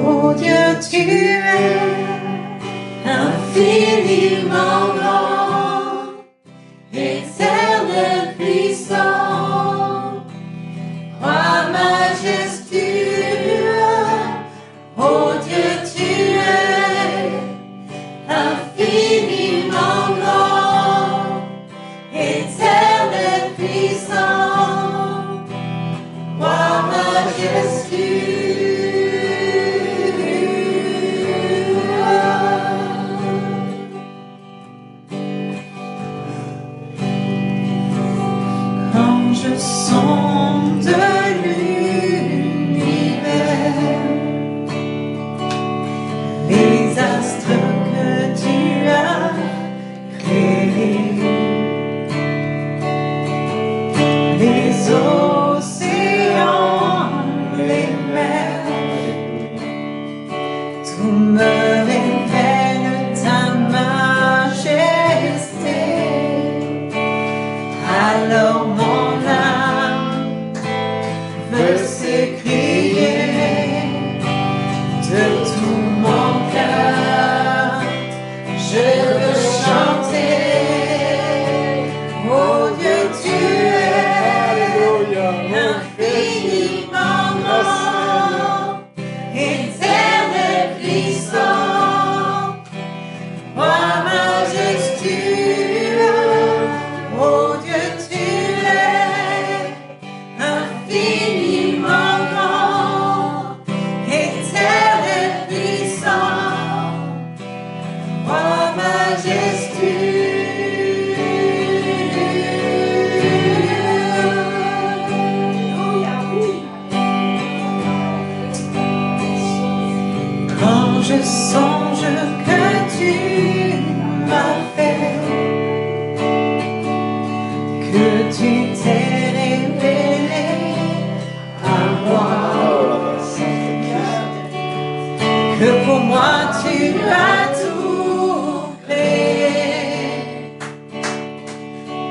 Oh Dieu, tu es infiniment grand, éternel puissant, roi majestueux. Oh Dieu, tu es infiniment grand, éternel puissant, roi majestueux. Quand je sonde l'univers, les astres que tu as créés, les océans, les mers, tout me révèle ta majesté. Alors mon âme veut s'écrier de tout mon cœur, je veux chanter. Oh Dieu, tu es infiniment grand, éternel puissant, roi majestueux. Oh Dieu, tu es infiniment grand, éternel puissant, roi majestueux. Quand je songe que tu m'as fait, que tu t'es révélé à moi, que pour moi tu as tout créé,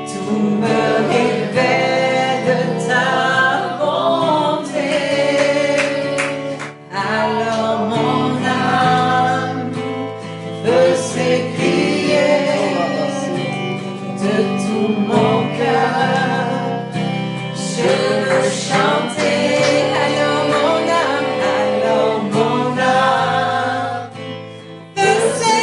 tout me révèle ta bonté. Alors mon âme veut s'écrier de tout mon cœur, je veux chanter. Alors mon âme veut s'écrier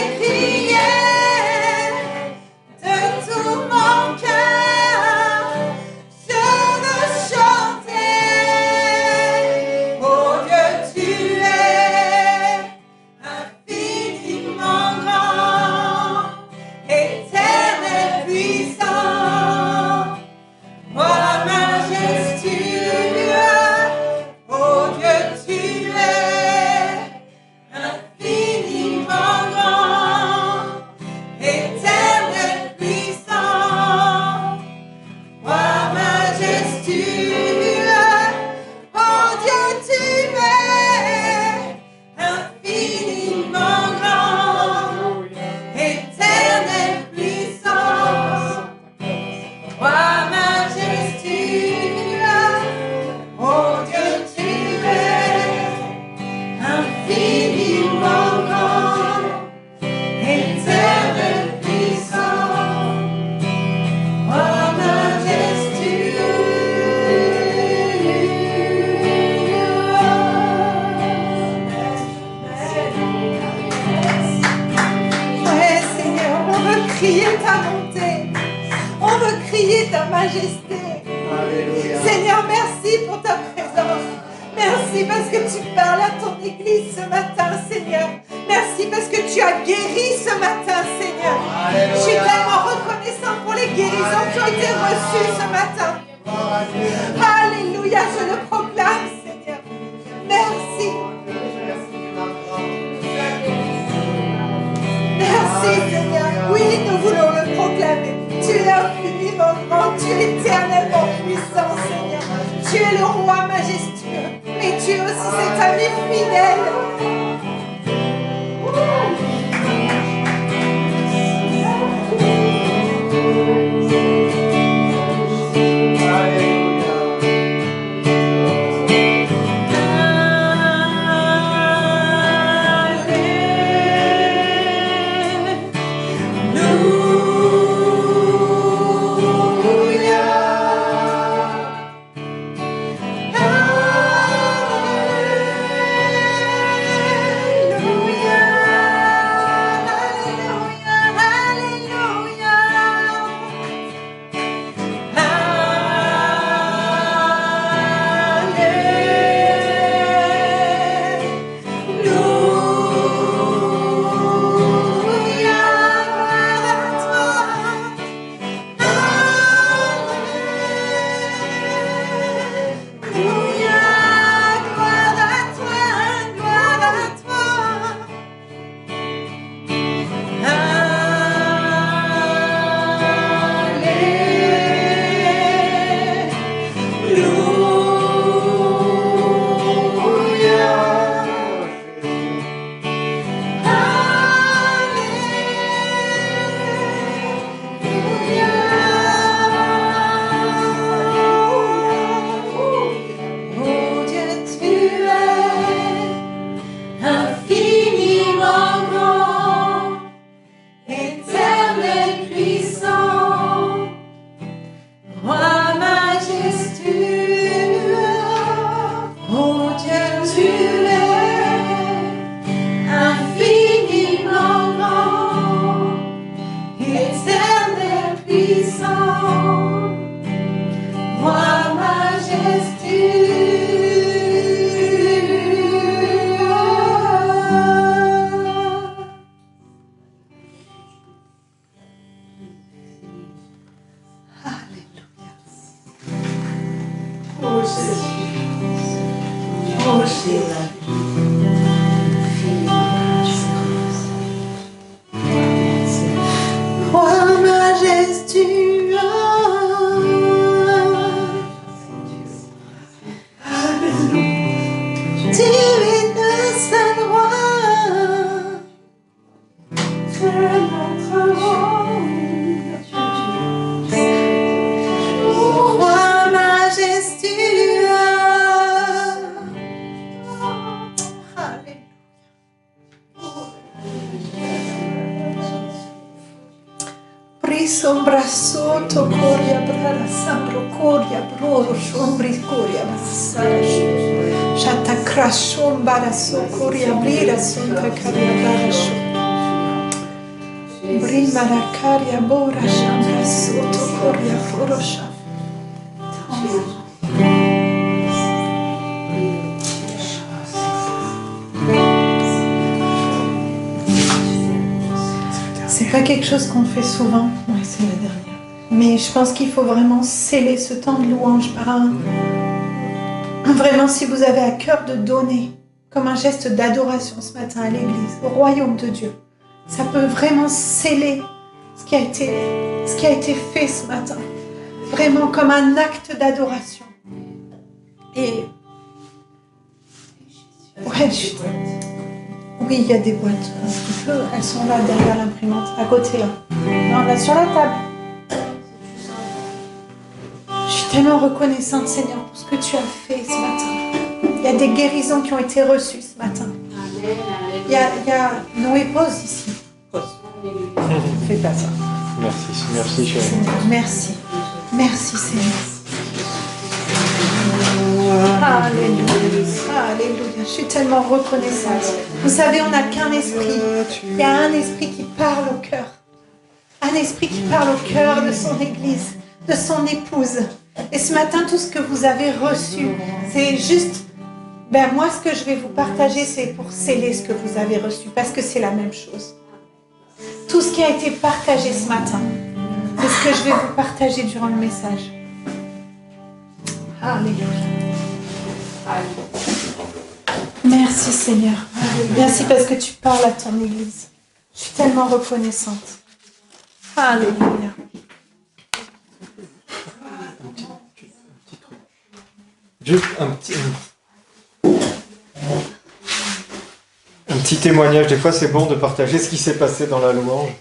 crier ta bonté. On veut crier ta majesté. Alléluia. Seigneur, merci pour ta présence. Merci parce que tu parles à ton église ce matin, Seigneur. Merci parce que tu as guéri ce matin, Seigneur. Je suis tellement reconnaissant pour les guérisons qui ont été reçues ce matin. Alléluia, je le proclame, Seigneur. Merci. Merci, Seigneur. Oui, nous voulons le proclamer. Tu es infiniment grand, tu es éternellement puissant, Seigneur. Tu es le roi majestueux, mais tu es aussi cet ami fidèle. Roi majestueux, tu es le seul roi, tu es notre roi. Roi majestueux, Sombra sotto coria brara sambro coria broro sombri coria masara shata crashom bara so coria brira sonta caria brara sho brima la caria bora shambra sotto coria forosha. C'est pas quelque chose qu'on fait souvent. Ouais, c'est la dernière. Mais je pense qu'il faut vraiment sceller ce temps de louange par vraiment, si vous avez à cœur de donner comme un geste d'adoration ce matin à l'église, au royaume de Dieu, ça peut vraiment sceller ce qui a été fait ce matin. Vraiment comme un acte d'adoration. Et ouais, oui, il y a des boîtes un petit peu, elles sont là derrière l'imprimante, à côté là. Non, là sur la table. Je suis tellement reconnaissante, Seigneur, pour ce que tu as fait ce matin. Il y a des guérisons qui ont été reçues ce matin. Il y a Noé, pose ici. Pose. Fais pas ça. Merci chérie. Seigneur, merci. Merci, Seigneur. Alléluia, alléluia. Je suis tellement reconnaissante. Vous savez, on n'a qu'un esprit. Il y a un esprit qui parle au cœur. un esprit qui parle au cœur de son Église, de son épouse. Et ce matin, tout ce que vous avez reçu, c'est juste, moi, ce que je vais vous partager, c'est pour sceller ce que vous avez reçu, parce que c'est la même chose. Tout ce qui a été partagé ce matin, c'est ce que je vais vous partager durant le message. Alléluia. Merci Seigneur. Merci parce que tu parles à ton Église. Je suis tellement reconnaissante. Alléluia. Juste un petit témoignage. Des fois, c'est bon de partager ce qui s'est passé dans la louange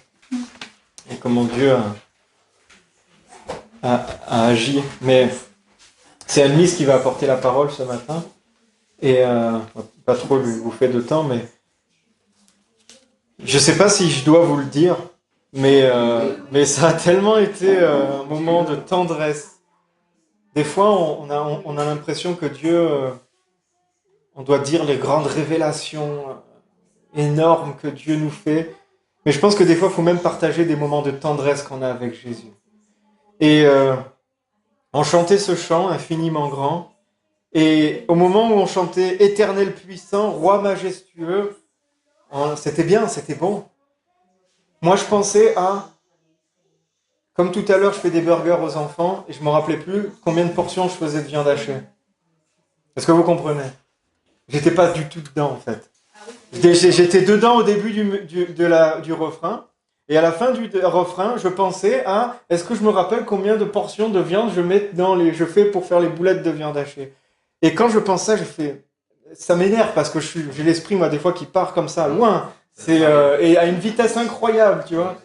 et comment Dieu a agi. Mais c'est Anne-Lise qui va apporter la parole ce matin. Et pas trop lui bouffer de temps, mais je ne sais pas si je dois vous le dire, mais ça a tellement été un moment de tendresse. Des fois, on a l'impression que Dieu, on doit dire les grandes révélations énormes que Dieu nous fait. Mais je pense que des fois, il faut même partager des moments de tendresse qu'on a avec Jésus. Et on chantait ce chant infiniment grand. Et au moment où on chantait « Éternel puissant, roi majestueux », c'était bien, c'était bon. Moi, je pensais à... Comme tout à l'heure, je fais des burgers aux enfants et je ne me rappelais plus combien de portions je faisais de viande hachée. Est-ce que vous comprenez ? J'étais pas du tout dedans, en fait. J'étais dedans au début du refrain. Et à la fin du refrain, je pensais à... Est-ce que je me rappelle combien de portions de viande je fais pour faire les boulettes de viande hachée ? Et quand je pense ça, ça m'énerve parce que j'ai l'esprit, moi, des fois, qui part comme ça, loin. Et à une vitesse incroyable, tu vois.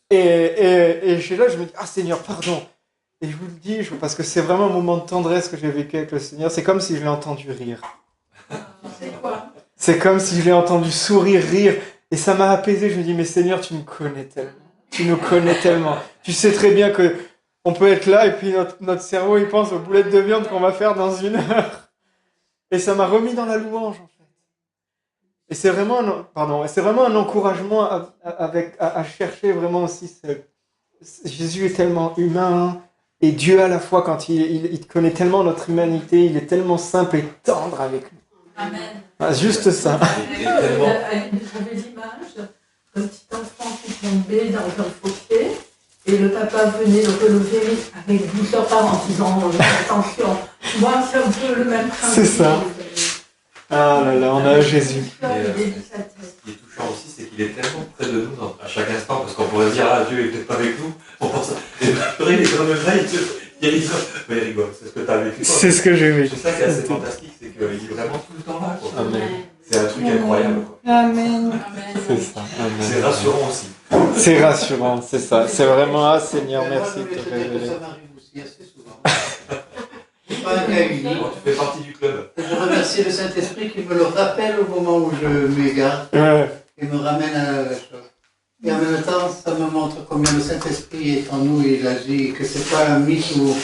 Et je suis là, je me dis, ah Seigneur, pardon. Et je vous le dis, parce que c'est vraiment un moment de tendresse que j'ai vécu avec le Seigneur. C'est comme si je l'ai entendu rire. C'est quoi ? C'est comme si je l'ai entendu sourire, rire. Et ça m'a apaisé. Je me dis, mais Seigneur, tu me connais tellement. Tu nous connais tellement. Tu sais très bien que on peut être là et puis notre cerveau, il pense aux boulettes de viande qu'on va faire dans 1 heure. Et ça m'a remis dans la louange, en fait. Et c'est vraiment un encouragement à chercher vraiment aussi. Jésus est tellement humain et Dieu à la fois, quand il connaît tellement notre humanité, il est tellement simple et tendre avec nous. Amen. Ah, juste ça. J'avais l'image d'un petit enfant qui tombait dans un fossé et le papa venait le relever avec douceur en disant attention. Moi, c'est un peu le même principe. C'est ça. Ah là là, on a Jésus. Ce qui est touchant aussi, c'est qu'il est tellement près de nous à chaque instant, parce qu'on pourrait se dire, ah, Dieu est peut-être pas avec nous. On pense, et purée, les grands degrés, il rigole. Mais il rigole, c'est ce que tu as vécu. C'est ce que j'ai vécu. C'est ça qui est assez fantastique, c'est qu'il est vraiment tout le temps là. Quoi. Amen. C'est un truc incroyable. Quoi. Amen. C'est ça. Amen. C'est rassurant aussi. C'est rassurant, c'est ça. C'est vraiment, ah Seigneur, merci de te révéler. Ça m'arrive aussi assez souvent. C'est pas un cas unique. Bon, tu fais partie du club. Je remercie le Saint-Esprit qui me le rappelle au moment où je m'égare Ouais. et me ramène à la chose. Et en même temps, ça me montre combien le Saint-Esprit est en nous et il agit, et que c'est pas un mythe où,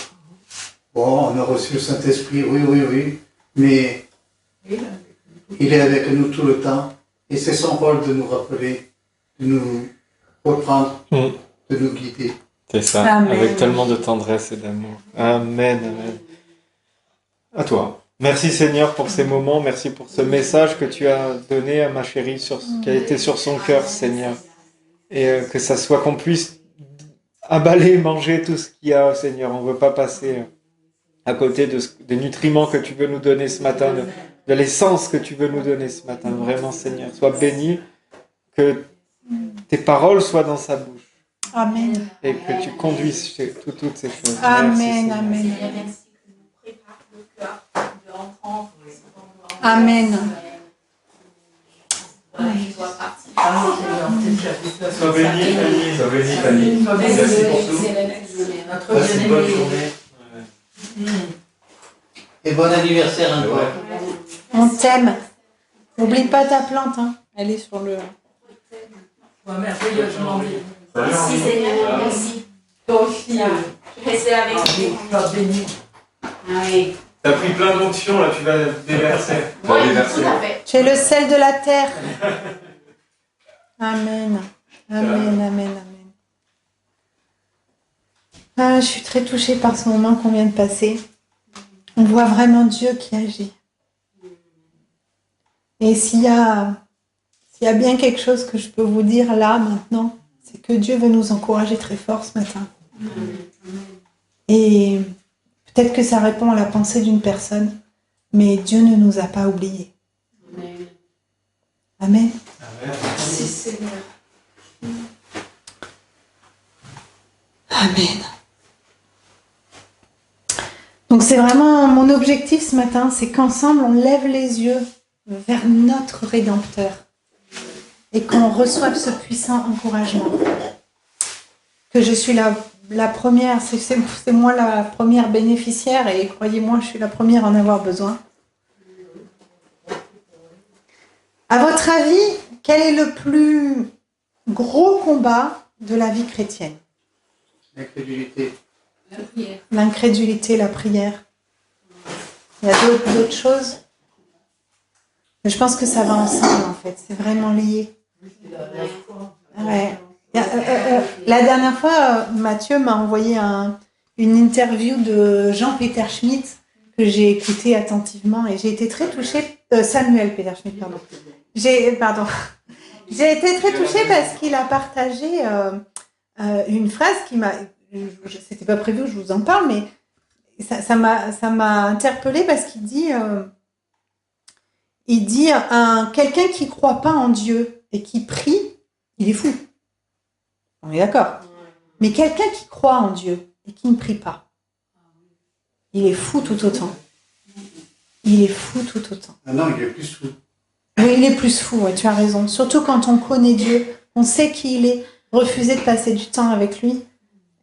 bon, on a reçu le Saint-Esprit, oui, mais il est avec nous tout le temps et c'est son rôle de nous rappeler, de nous reprendre, de nous guider. C'est ça, Amen. avec tellement de tendresse et d'amour. Amen, amen. À toi. Merci Seigneur pour ces moments, merci pour ce message que tu as donné à ma chérie, qui a été sur son cœur, Seigneur. Et que ça soit qu'on puisse avaler, manger tout ce qu'il y a, Seigneur. On ne veut pas passer à côté des nutriments que tu veux nous donner ce matin, de l'essence que tu veux nous donner ce matin. Vraiment, Seigneur, sois béni, que tes paroles soient dans sa bouche. Amen. Et que tu conduises toutes ces choses. Amen, Merci, amen. Merci que nous prépare le cœur de entendre ce qu'on doit Amen. Voilà, je dois partir. Sois béni, Fanny. Sois béni, Fanny. Merci pour tout. Notre Passe une bonne bien-aimé. journée. Et bon anniversaire encore. Ouais. On t'aime. N'oublie pas ta plante, hein. Elle est sur le... Ouais, merveilleusement bien. Merci Seigneur, merci. Toi aussi, Je reste avec vous. sois béni. Oui. T'as pris plein d'onction, là, tu vas déverser. Oui, tout à fait. Tu es le sel de la terre. Amen. Amen, amen, amen. Ah, je suis très touchée par ce moment qu'on vient de passer. On voit vraiment Dieu qui agit. Et s'il y a bien quelque chose que je peux vous dire là, maintenant, c'est que Dieu veut nous encourager très fort ce matin. Et peut-être que ça répond à la pensée d'une personne, mais Dieu ne nous a pas oubliés. Amen. Merci Seigneur. Amen. Donc c'est vraiment mon objectif ce matin, c'est qu'ensemble on lève les yeux vers notre Rédempteur et qu'on reçoive ce puissant encouragement. Que je suis la première, c'est moi la première bénéficiaire et croyez-moi, je suis la première à en avoir besoin. À votre avis, quel est le plus gros combat de la vie chrétienne? L'incrédulité. La prière. L'incrédulité, la prière. Il y a d'autres choses. Mais je pense que ça va ensemble en fait, c'est vraiment lié. Ouais. La dernière fois, Mathieu m'a envoyé une interview de Jean-Peter Schmitt que j'ai écouté attentivement et j'ai été très touchée. Samuel Peter Schmitt, pardon. J'ai été très touchée parce qu'il a partagé une phrase qui m'a... C'était pas prévu que je vous en parle, mais ça m'a interpellée parce qu'il dit... quelqu'un qui croit pas en Dieu et qui prie, il est fou. On est d'accord. Mais quelqu'un qui croit en Dieu et qui ne prie pas, il est fou tout autant. Il est fou tout autant. Ah non, il est plus fou. Oui, il est plus fou, ouais, tu as raison. Surtout quand on connaît Dieu, on sait qui il est. Refuser de passer du temps avec lui,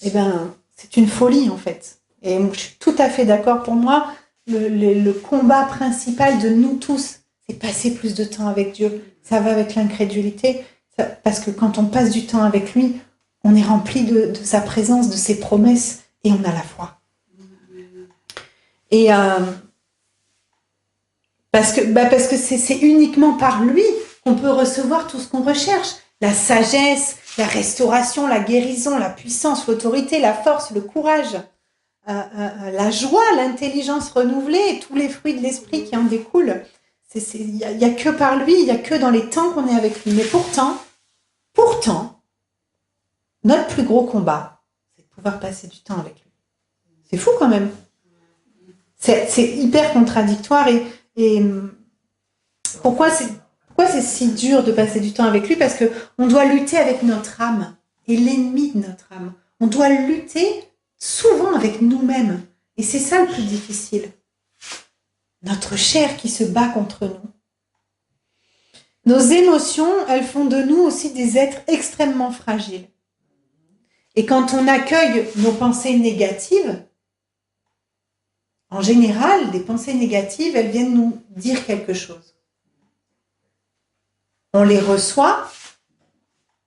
eh ben, c'est une folie en fait. Et je suis tout à fait d'accord. Pour moi, le combat principal de nous tous, c'est passer plus de temps avec Dieu. Ça va avec l'incrédulité, parce que quand on passe du temps avec lui, on est rempli de sa présence, de ses promesses, et on a la foi. Et parce que c'est uniquement par lui qu'on peut recevoir tout ce qu'on recherche. La sagesse, la restauration, la guérison, la puissance, l'autorité, la force, le courage, la joie, l'intelligence renouvelée, et tous les fruits de l'esprit qui en découlent. Il n'y a que par lui, il n'y a que dans les temps qu'on est avec lui. Mais pourtant, notre plus gros combat, c'est de pouvoir passer du temps avec lui. C'est fou quand même. C'est hyper contradictoire. Et pourquoi c'est si dur de passer du temps avec lui? Parce qu'on doit lutter avec notre âme et l'ennemi de notre âme. On doit lutter souvent avec nous-mêmes. Et c'est ça le plus difficile. Notre chair qui se bat contre nous. Nos émotions, elles font de nous aussi des êtres extrêmement fragiles. Et quand on accueille nos pensées négatives, en général, des pensées négatives, elles viennent nous dire quelque chose. On les reçoit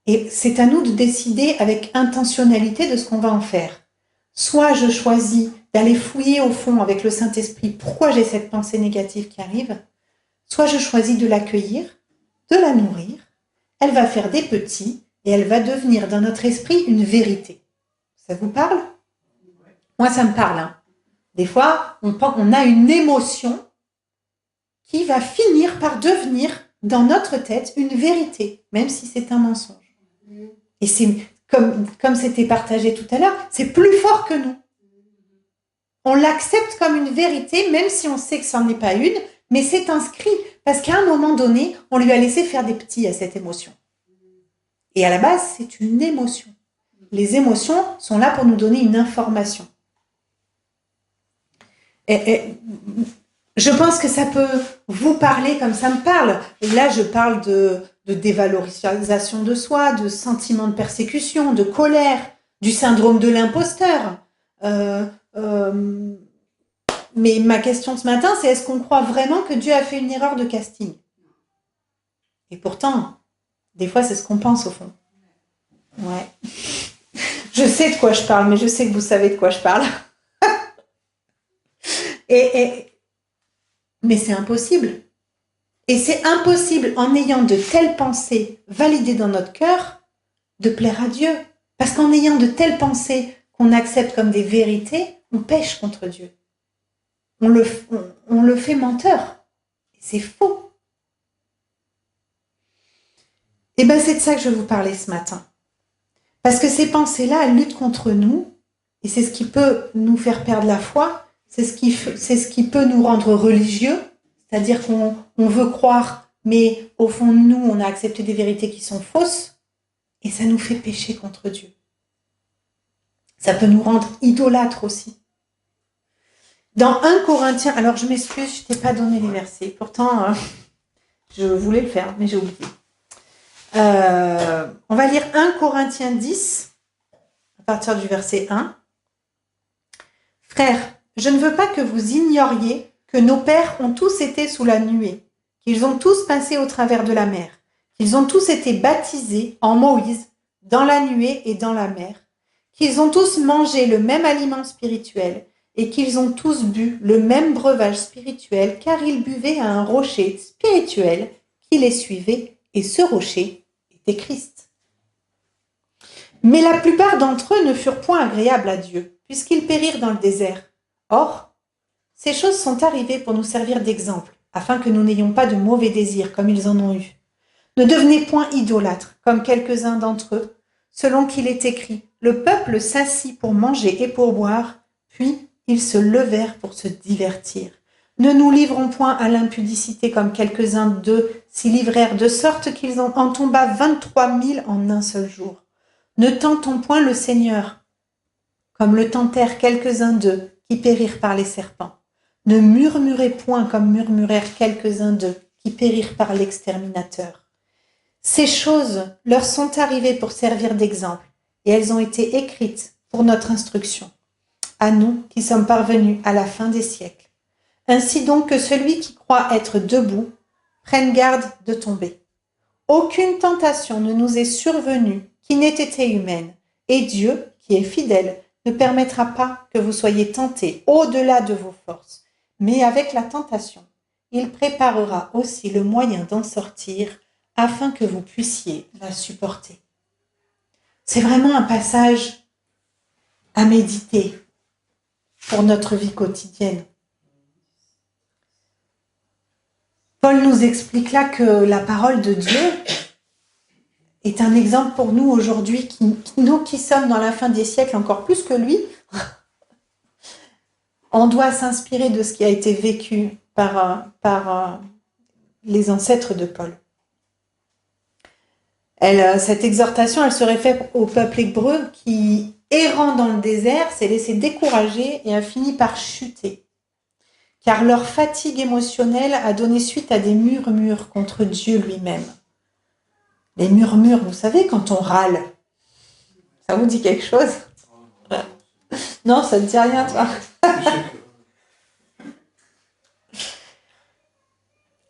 et c'est à nous de décider avec intentionnalité de ce qu'on va en faire. Soit je choisis d'aller fouiller au fond avec le Saint-Esprit pourquoi j'ai cette pensée négative qui arrive, soit je choisis de l'accueillir, de la nourrir, elle va faire des petits et elle va devenir dans notre esprit une vérité. Ça vous parle? Moi, ça me parle. Hein. Des fois, on a une émotion qui va finir par devenir dans notre tête une vérité, même si c'est un mensonge. Et c'est comme c'était partagé tout à l'heure, c'est plus fort que nous. On l'accepte comme une vérité, même si on sait que ça n'en est pas une, mais c'est inscrit, parce qu'à un moment donné, on lui a laissé faire des petits à cette émotion. Et à la base, c'est une émotion. Les émotions sont là pour nous donner une information. Et je pense que ça peut vous parler comme ça me parle. Et là, je parle de dévalorisation de soi, de sentiment de persécution, de colère, du syndrome de l'imposteur. Mais ma question ce matin, c'est est-ce qu'on croit vraiment que Dieu a fait une erreur de casting? Et pourtant, des fois, c'est ce qu'on pense au fond. Ouais. Je sais de quoi je parle, mais je sais que vous savez de quoi je parle. Mais c'est impossible. Et c'est impossible, en ayant de telles pensées validées dans notre cœur, de plaire à Dieu. Parce qu'en ayant de telles pensées qu'on accepte comme des vérités, on pêche contre Dieu. On le fait menteur. Et c'est faux. Et bien, c'est de ça que je vais vous parler ce matin. Parce que ces pensées-là, elles luttent contre nous, et c'est ce qui peut nous faire perdre la foi, c'est ce qui peut nous rendre religieux, c'est-à-dire qu'on veut croire, mais au fond de nous, on a accepté des vérités qui sont fausses, et ça nous fait pécher contre Dieu. Ça peut nous rendre idolâtres aussi. Dans 1 Corinthiens, alors je m'excuse, je ne t'ai pas donné les versets, pourtant je voulais le faire, mais j'ai oublié. On va lire 1 Corinthiens 10, à partir du verset 1. Frères, je ne veux pas que vous ignoriez que nos pères ont tous été sous la nuée, qu'ils ont tous passé au travers de la mer, qu'ils ont tous été baptisés en Moïse, dans la nuée et dans la mer, qu'ils ont tous mangé le même aliment spirituel et qu'ils ont tous bu le même breuvage spirituel, car ils buvaient à un rocher spirituel qui les suivait, et ce rocher était Christ. Mais la plupart d'entre eux ne furent point agréables à Dieu, puisqu'ils périrent dans le désert. Or, ces choses sont arrivées pour nous servir d'exemple, afin que nous n'ayons pas de mauvais désirs comme ils en ont eu. Ne devenez point idolâtres, comme quelques-uns d'entre eux, selon qu'il est écrit, le peuple s'assit pour manger et pour boire, puis ils se levèrent pour se divertir. Ne nous livrons point à l'impudicité comme quelques-uns d'eux s'y livrèrent, de sorte qu'ils en tomba 23 000 en un seul jour. Ne tentons point le Seigneur, comme le tentèrent quelques-uns d'eux qui périrent par les serpents. Ne murmurez point comme murmurèrent quelques-uns d'eux qui périrent par l'exterminateur. Ces choses leur sont arrivées pour servir d'exemple, et elles ont été écrites pour notre instruction, à nous qui sommes parvenus à la fin des siècles. Ainsi donc que celui qui croit être debout prenne garde de tomber. Aucune tentation ne nous est survenue qui n'ait été humaine, et Dieu, qui est fidèle, ne permettra pas que vous soyez tentés au-delà de vos forces, mais avec la tentation, il préparera aussi le moyen d'en sortir afin que vous puissiez la supporter. C'est vraiment un passage à méditer pour notre vie quotidienne. Paul nous explique là que la parole de Dieu est un exemple pour nous aujourd'hui, nous qui sommes dans la fin des siècles encore plus que lui. On doit s'inspirer de ce qui a été vécu par les ancêtres de Paul. Cette exhortation, elle se réfère au peuple hébreu qui, errant dans le désert, s'est laissé décourager et a fini par chuter. Car leur fatigue émotionnelle a donné suite à des murmures contre Dieu lui-même. Les murmures, vous savez, quand on râle, ça vous dit quelque chose? Non, ça ne dit rien, toi.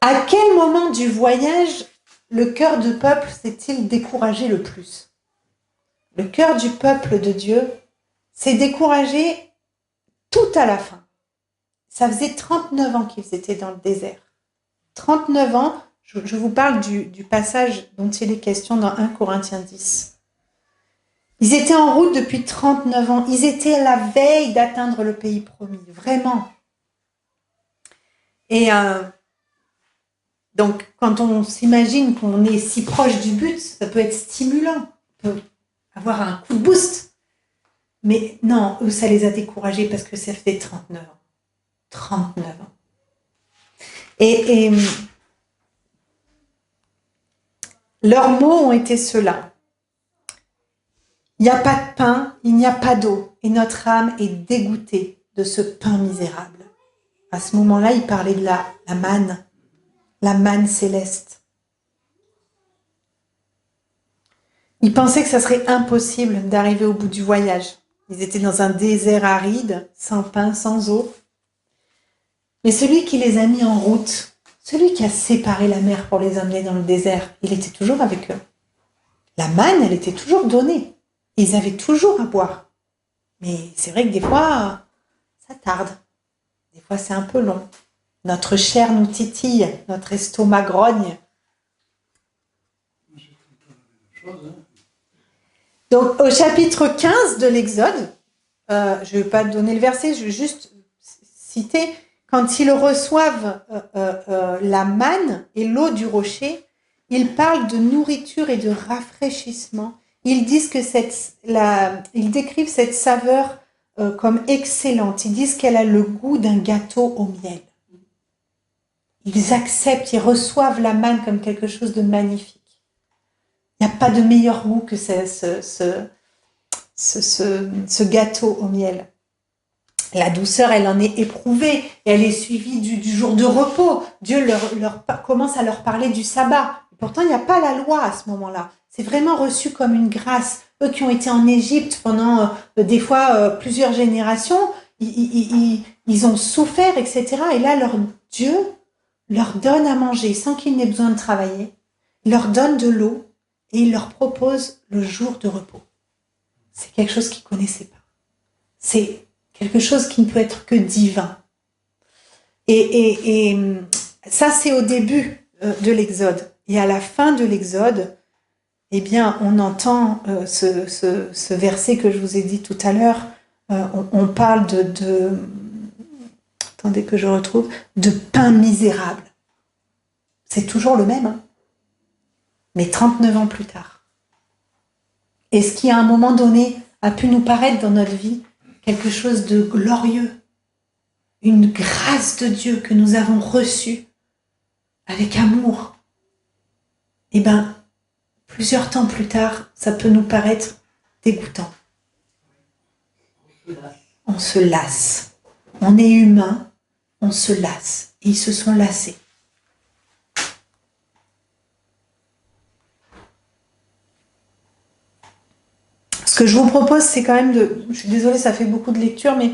À quel moment du voyage le cœur du peuple s'est-il découragé le plus? Le cœur du peuple de Dieu s'est découragé tout à la fin. Ça faisait 39 ans qu'ils étaient dans le désert. 39 ans, je vous parle du passage dont il est question dans 1 Corinthiens 10. Ils étaient en route depuis 39 ans. Ils étaient à la veille d'atteindre le pays promis, vraiment. Et donc, quand on s'imagine qu'on est si proche du but, ça peut être stimulant. On peut avoir un coup de boost. Mais non, eux, ça les a découragés parce que ça fait 39 ans. 39 ans. Et leurs mots ont été ceux-là. Il n'y a pas de pain, il n'y a pas d'eau, et notre âme est dégoûtée de ce pain misérable. À ce moment-là, il parlait de la manne céleste. Ils pensaient que ça serait impossible d'arriver au bout du voyage. Ils étaient dans un désert aride, sans pain, sans eau. Mais celui qui les a mis en route, celui qui a séparé la mer pour les emmener dans le désert, il était toujours avec eux. La manne, elle était toujours donnée. Ils avaient toujours à boire. Mais c'est vrai que des fois, ça tarde. Des fois, c'est un peu long. Notre chair nous titille, notre estomac grogne. Donc, au chapitre 15 de l'Exode, je ne vais pas donner le verset, je vais juste citer, quand ils reçoivent la manne et l'eau du rocher, ils parlent de nourriture et de rafraîchissement. Ils disent que ils décrivent cette saveur comme excellente. Ils disent qu'elle a le goût d'un gâteau au miel. Ils acceptent, ils reçoivent la manne comme quelque chose de magnifique. Il n'y a pas de meilleur goût que ce gâteau au miel. La douceur, elle en est éprouvée et elle est suivie du jour de repos. Dieu commence à leur parler du sabbat. Et pourtant, il n'y a pas la loi à ce moment-là. C'est vraiment reçu comme une grâce. Eux qui ont été en Égypte pendant des fois plusieurs générations, ils ont souffert, etc. Et là, leur Dieu leur donne à manger sans qu'ils n'aient besoin de travailler. Il leur donne de l'eau et il leur propose le jour de repos. C'est quelque chose qu'ils ne connaissaient pas. C'est quelque chose qui ne peut être que divin. Et ça, c'est au début de l'Exode. Et à la fin de l'Exode, eh bien, on entend ce verset que je vous ai dit tout à l'heure. On parle attendez que je retrouve, de pain misérable. C'est toujours le même, hein, mais 39 ans plus tard. Et ce qui, à un moment donné, a pu nous paraître dans notre vie quelque chose de glorieux, une grâce de Dieu que nous avons reçue avec amour, eh bien, plusieurs temps plus tard, ça peut nous paraître dégoûtant. On se lasse. On est humain, on se lasse. Et ils se sont lassés. Ce que je vous propose, c'est quand même je suis désolée, ça fait beaucoup de lecture, mais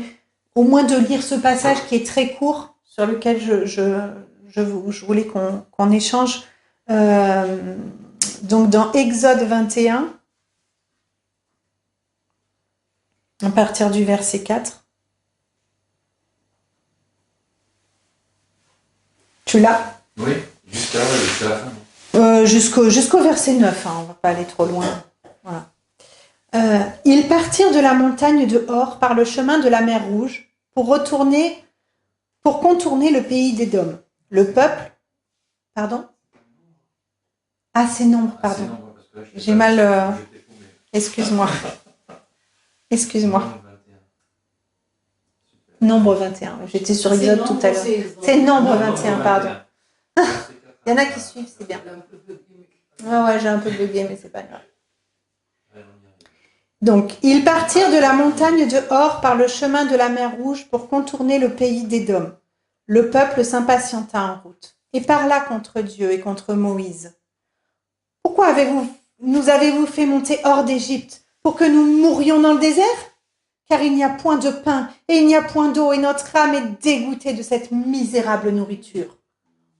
au moins de lire ce passage qui est très court, sur lequel je voulais qu'on échange. Donc dans Exode 21, à partir du verset 4. Tu l'as ? Oui, jusqu'à la fin. Jusqu'au verset 9, hein, on ne va pas aller trop loin. Voilà. Ils partirent de la montagne de Hor par le chemin de la mer Rouge pour contourner le pays d'Édom. Le peuple, pardon ? Ah, c'est nombre, pardon. J'ai mal... Excuse-moi. Nombre 21. J'étais sur Exode tout à l'heure. C'est nombre 21, pardon. Il y en a qui suivent, c'est bien. Ouais, j'ai un peu bugué, mais c'est pas grave. Donc, ils partirent de la montagne de Hor par le chemin de la mer Rouge pour contourner le pays d'Édom. Le peuple s'impatienta en route et parla contre Dieu et contre Moïse. Pourquoi nous avez-vous fait monter hors d'Égypte pour que nous mourions dans le désert ? Car il n'y a point de pain et il n'y a point d'eau et notre âme est dégoûtée de cette misérable nourriture.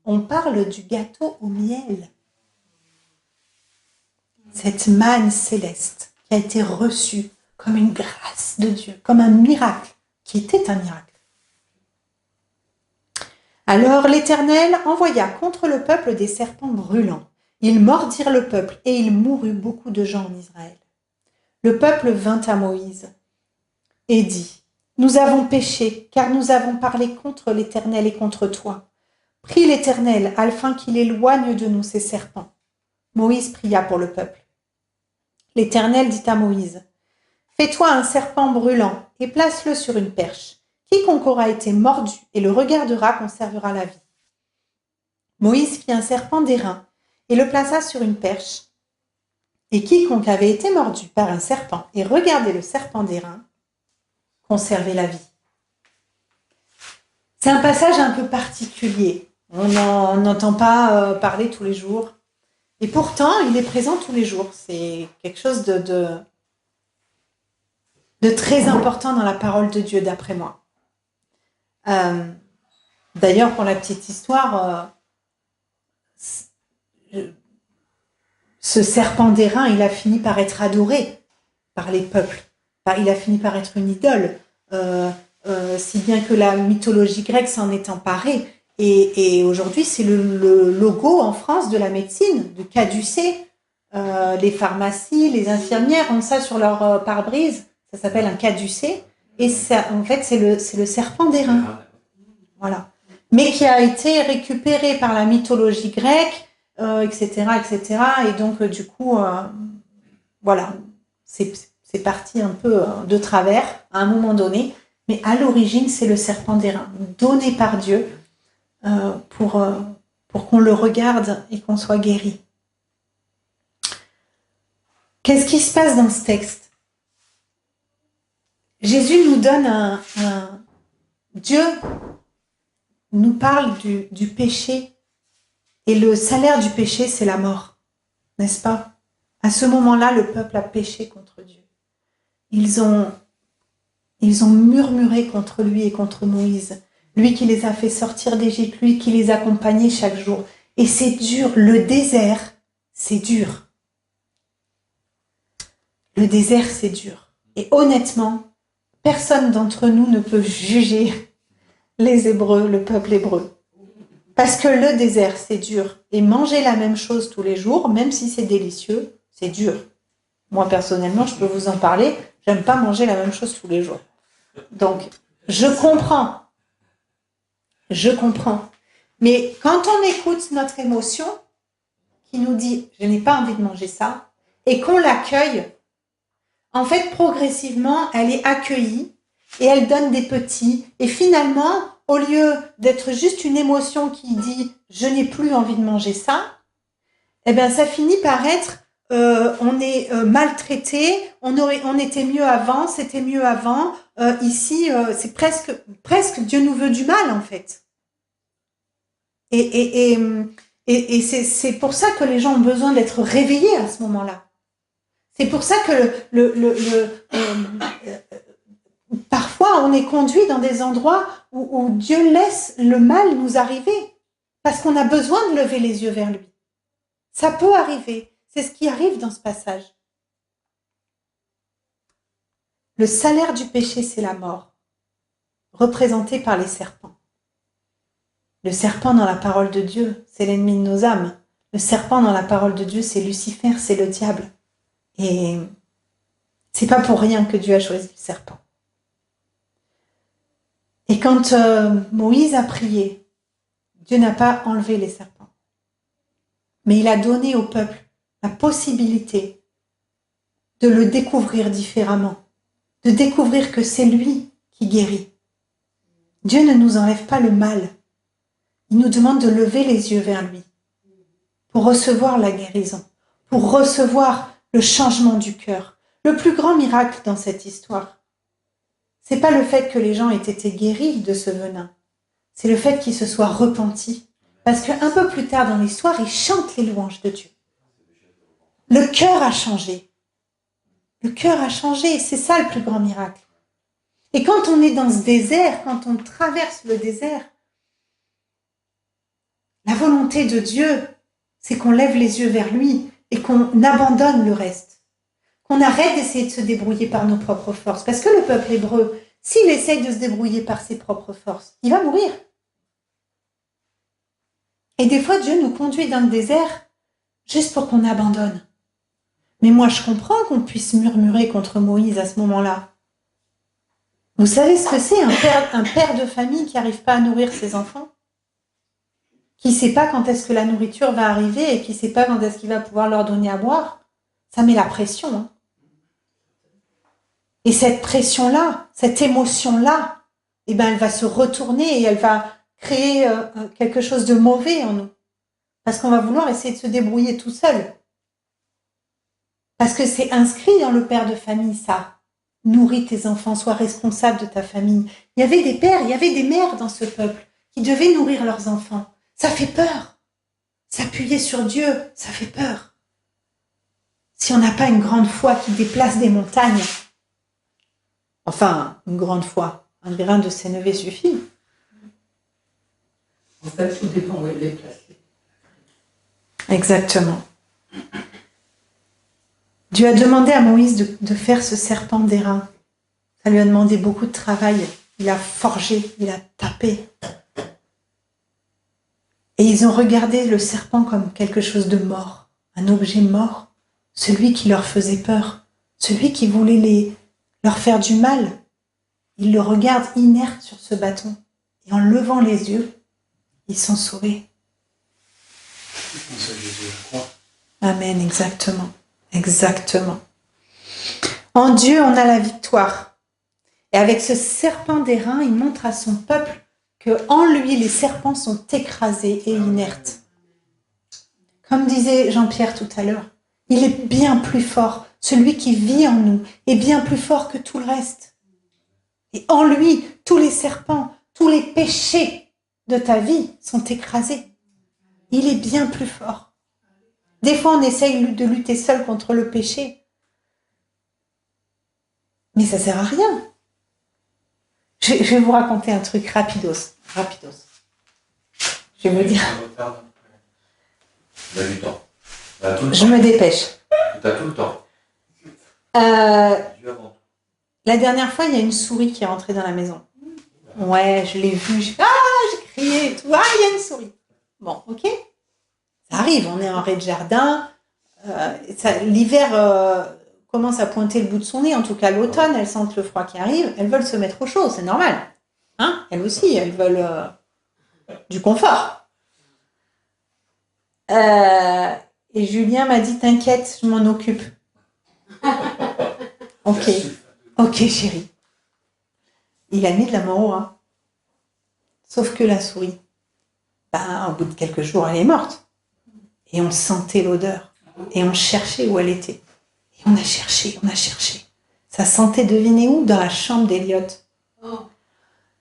On parle du gâteau au miel. Cette manne céleste qui a été reçue comme une grâce de Dieu, comme un miracle, qui était un miracle. Alors l'Éternel envoya contre le peuple des serpents brûlants. Ils mordirent le peuple et il mourut beaucoup de gens en Israël. Le peuple vint à Moïse et dit : Nous avons péché, car nous avons parlé contre l'Éternel et contre toi. Prie l'Éternel, afin qu'il éloigne de nous ces serpents. Moïse pria pour le peuple. L'Éternel dit à Moïse : Fais-toi un serpent brûlant et place-le sur une perche. Quiconque aura été mordu et le regardera conservera la vie. Moïse fit un serpent d'airain et le plaça sur une perche. Et quiconque avait été mordu par un serpent et regardait le serpent d'airain conservait la vie. C'est un passage un peu particulier. On n'en entend pas parler tous les jours. Et pourtant, il est présent tous les jours. C'est quelque chose de très important dans la parole de Dieu, d'après moi. D'ailleurs, pour la petite histoire, ce serpent d'airain, il a fini par être adoré par les peuples. Il a fini par être une idole, si bien que la mythologie grecque s'en est emparée. Et aujourd'hui, c'est le logo en France de la médecine, du caducée. Les pharmacies, les infirmières ont ça sur leur pare-brise. Ça s'appelle un caducée. Et ça, en fait, c'est le serpent d'airain. Voilà. Mais qui a été récupéré par la mythologie grecque, etc., etc. Et donc, du coup, voilà, c'est parti un peu de travers à un moment donné. Mais à l'origine, c'est le serpent d'airain, donné par Dieu pour qu'on le regarde et qu'on soit guéri. Qu'est-ce qui se passe dans ce texte? Jésus nous donne Dieu nous parle du péché, et le salaire du péché, c'est la mort, n'est-ce pas? À ce moment-là, le peuple a péché contre Dieu. Ils ont murmuré contre lui et contre Moïse, lui qui les a fait sortir d'Égypte, lui qui les accompagnait chaque jour. Et c'est dur, le désert, c'est dur. Le désert, c'est dur. Et honnêtement, personne d'entre nous ne peut juger les Hébreux, le peuple hébreu. Parce que le désert, c'est dur. Et manger la même chose tous les jours, même si c'est délicieux, c'est dur. Moi, personnellement, je peux vous en parler, j'aime pas manger la même chose tous les jours. Donc, je comprends. Mais quand on écoute notre émotion, qui nous dit « je n'ai pas envie de manger ça », et qu'on l'accueille, en fait, progressivement, elle est accueillie et elle donne des petits. Et finalement, au lieu d'être juste une émotion qui dit « je n'ai plus envie de manger ça », eh bien, ça finit par être on est maltraité, on était mieux avant, c'était mieux avant. Ici, c'est presque Dieu nous veut du mal, en fait. Et c'est pour ça que les gens ont besoin d'être réveillés à ce moment-là. C'est pour ça que parfois on est conduit dans des endroits où Dieu laisse le mal nous arriver parce qu'on a besoin de lever les yeux vers lui. Ça peut arriver. C'est ce qui arrive dans ce passage. Le salaire du péché, c'est la mort, représenté par les serpents. Le serpent dans la parole de Dieu, c'est l'ennemi de nos âmes. Le serpent dans la parole de Dieu, c'est Lucifer, c'est le diable. Et c'est pas pour rien que Dieu a choisi le serpent. Et quand Moïse a prié, Dieu n'a pas enlevé les serpents. Mais il a donné au peuple la possibilité de le découvrir différemment, de découvrir que c'est lui qui guérit. Dieu ne nous enlève pas le mal. Il nous demande de lever les yeux vers lui pour recevoir la guérison, pour recevoir le changement du cœur. Le plus grand miracle dans cette histoire, c'est pas le fait que les gens aient été guéris de ce venin, c'est le fait qu'ils se soient repentis. Parce qu'un peu plus tard dans l'histoire, ils chantent les louanges de Dieu. Le cœur a changé. Le cœur a changé, c'est ça le plus grand miracle. Et quand on est dans ce désert, quand on traverse le désert, la volonté de Dieu, c'est qu'on lève les yeux vers lui et qu'on abandonne le reste. Qu'on arrête d'essayer de se débrouiller par nos propres forces. Parce que le peuple hébreu, s'il essaye de se débrouiller par ses propres forces, il va mourir. Et des fois, Dieu nous conduit dans le désert juste pour qu'on abandonne. Mais moi, je comprends qu'on puisse murmurer contre Moïse à ce moment-là. Vous savez ce que c'est un père de famille qui n'arrive pas à nourrir ses enfants? Qui ne sait pas quand est-ce que la nourriture va arriver et qui ne sait pas quand est-ce qu'il va pouvoir leur donner à boire? Ça met la pression. Hein. Et cette pression-là, cette émotion-là, eh ben, elle va se retourner et elle va créer quelque chose de mauvais en nous. Parce qu'on va vouloir essayer de se débrouiller tout seul. Parce que c'est inscrit dans le père de famille, ça. Nourris tes enfants, sois responsable de ta famille. Il y avait des pères, il y avait des mères dans ce peuple qui devaient nourrir leurs enfants. Ça fait peur. S'appuyer sur Dieu, ça fait peur. Si on n'a pas une grande foi qui déplace des montagnes, enfin, une grande foi, un grain de sénévé suffit. En fait, tout dépend où elle est placée. Exactement. Dieu a demandé à Moïse de faire ce serpent d'airain. Ça lui a demandé beaucoup de travail. Il a forgé, il a tapé. Et ils ont regardé le serpent comme quelque chose de mort, un objet mort, celui qui leur faisait peur, celui qui voulait leur faire du mal. Ils le regardent inerte sur ce bâton. Et en levant les yeux, ils sont sauvés. Je pense à Jésus, je crois. Amen, exactement. Exactement. En Dieu, on a la victoire. Et avec ce serpent d'airain, il montre à son peuple que en lui, les serpents sont écrasés et inertes. Comme disait Jean-Pierre tout à l'heure, il est bien plus fort. Celui qui vit en nous est bien plus fort que tout le reste. Et en lui, tous les serpents, tous les péchés de ta vie sont écrasés. Il est bien plus fort. Des fois, on essaye de lutter seul contre le péché. Mais ça ne sert à rien. Je vais vous raconter un truc rapidos. Je vais vous dire. Tu as du temps. Je me dépêche. Tu as tout le temps. La dernière fois, il y a une souris qui est rentrée dans la maison. Ouais, je l'ai vue. J'ai crié et tout. Ah, il y a une souris. Bon, ok. Ça arrive, on est en rez-de-jardin. L'hiver commence à pointer le bout de son nez. En tout cas, l'automne, elles sentent le froid qui arrive. Elles veulent se mettre au chaud, c'est normal. Hein? Elles aussi, elles veulent du confort. Et Julien m'a dit, t'inquiète, je m'en occupe. Ok, chérie. Il a mis de la mort, sauf que la souris, au bout de quelques jours, elle est morte. Et on sentait l'odeur. Et on cherchait où elle était. Et on a cherché. Ça sentait, devinez où? Dans la chambre d'Eliott.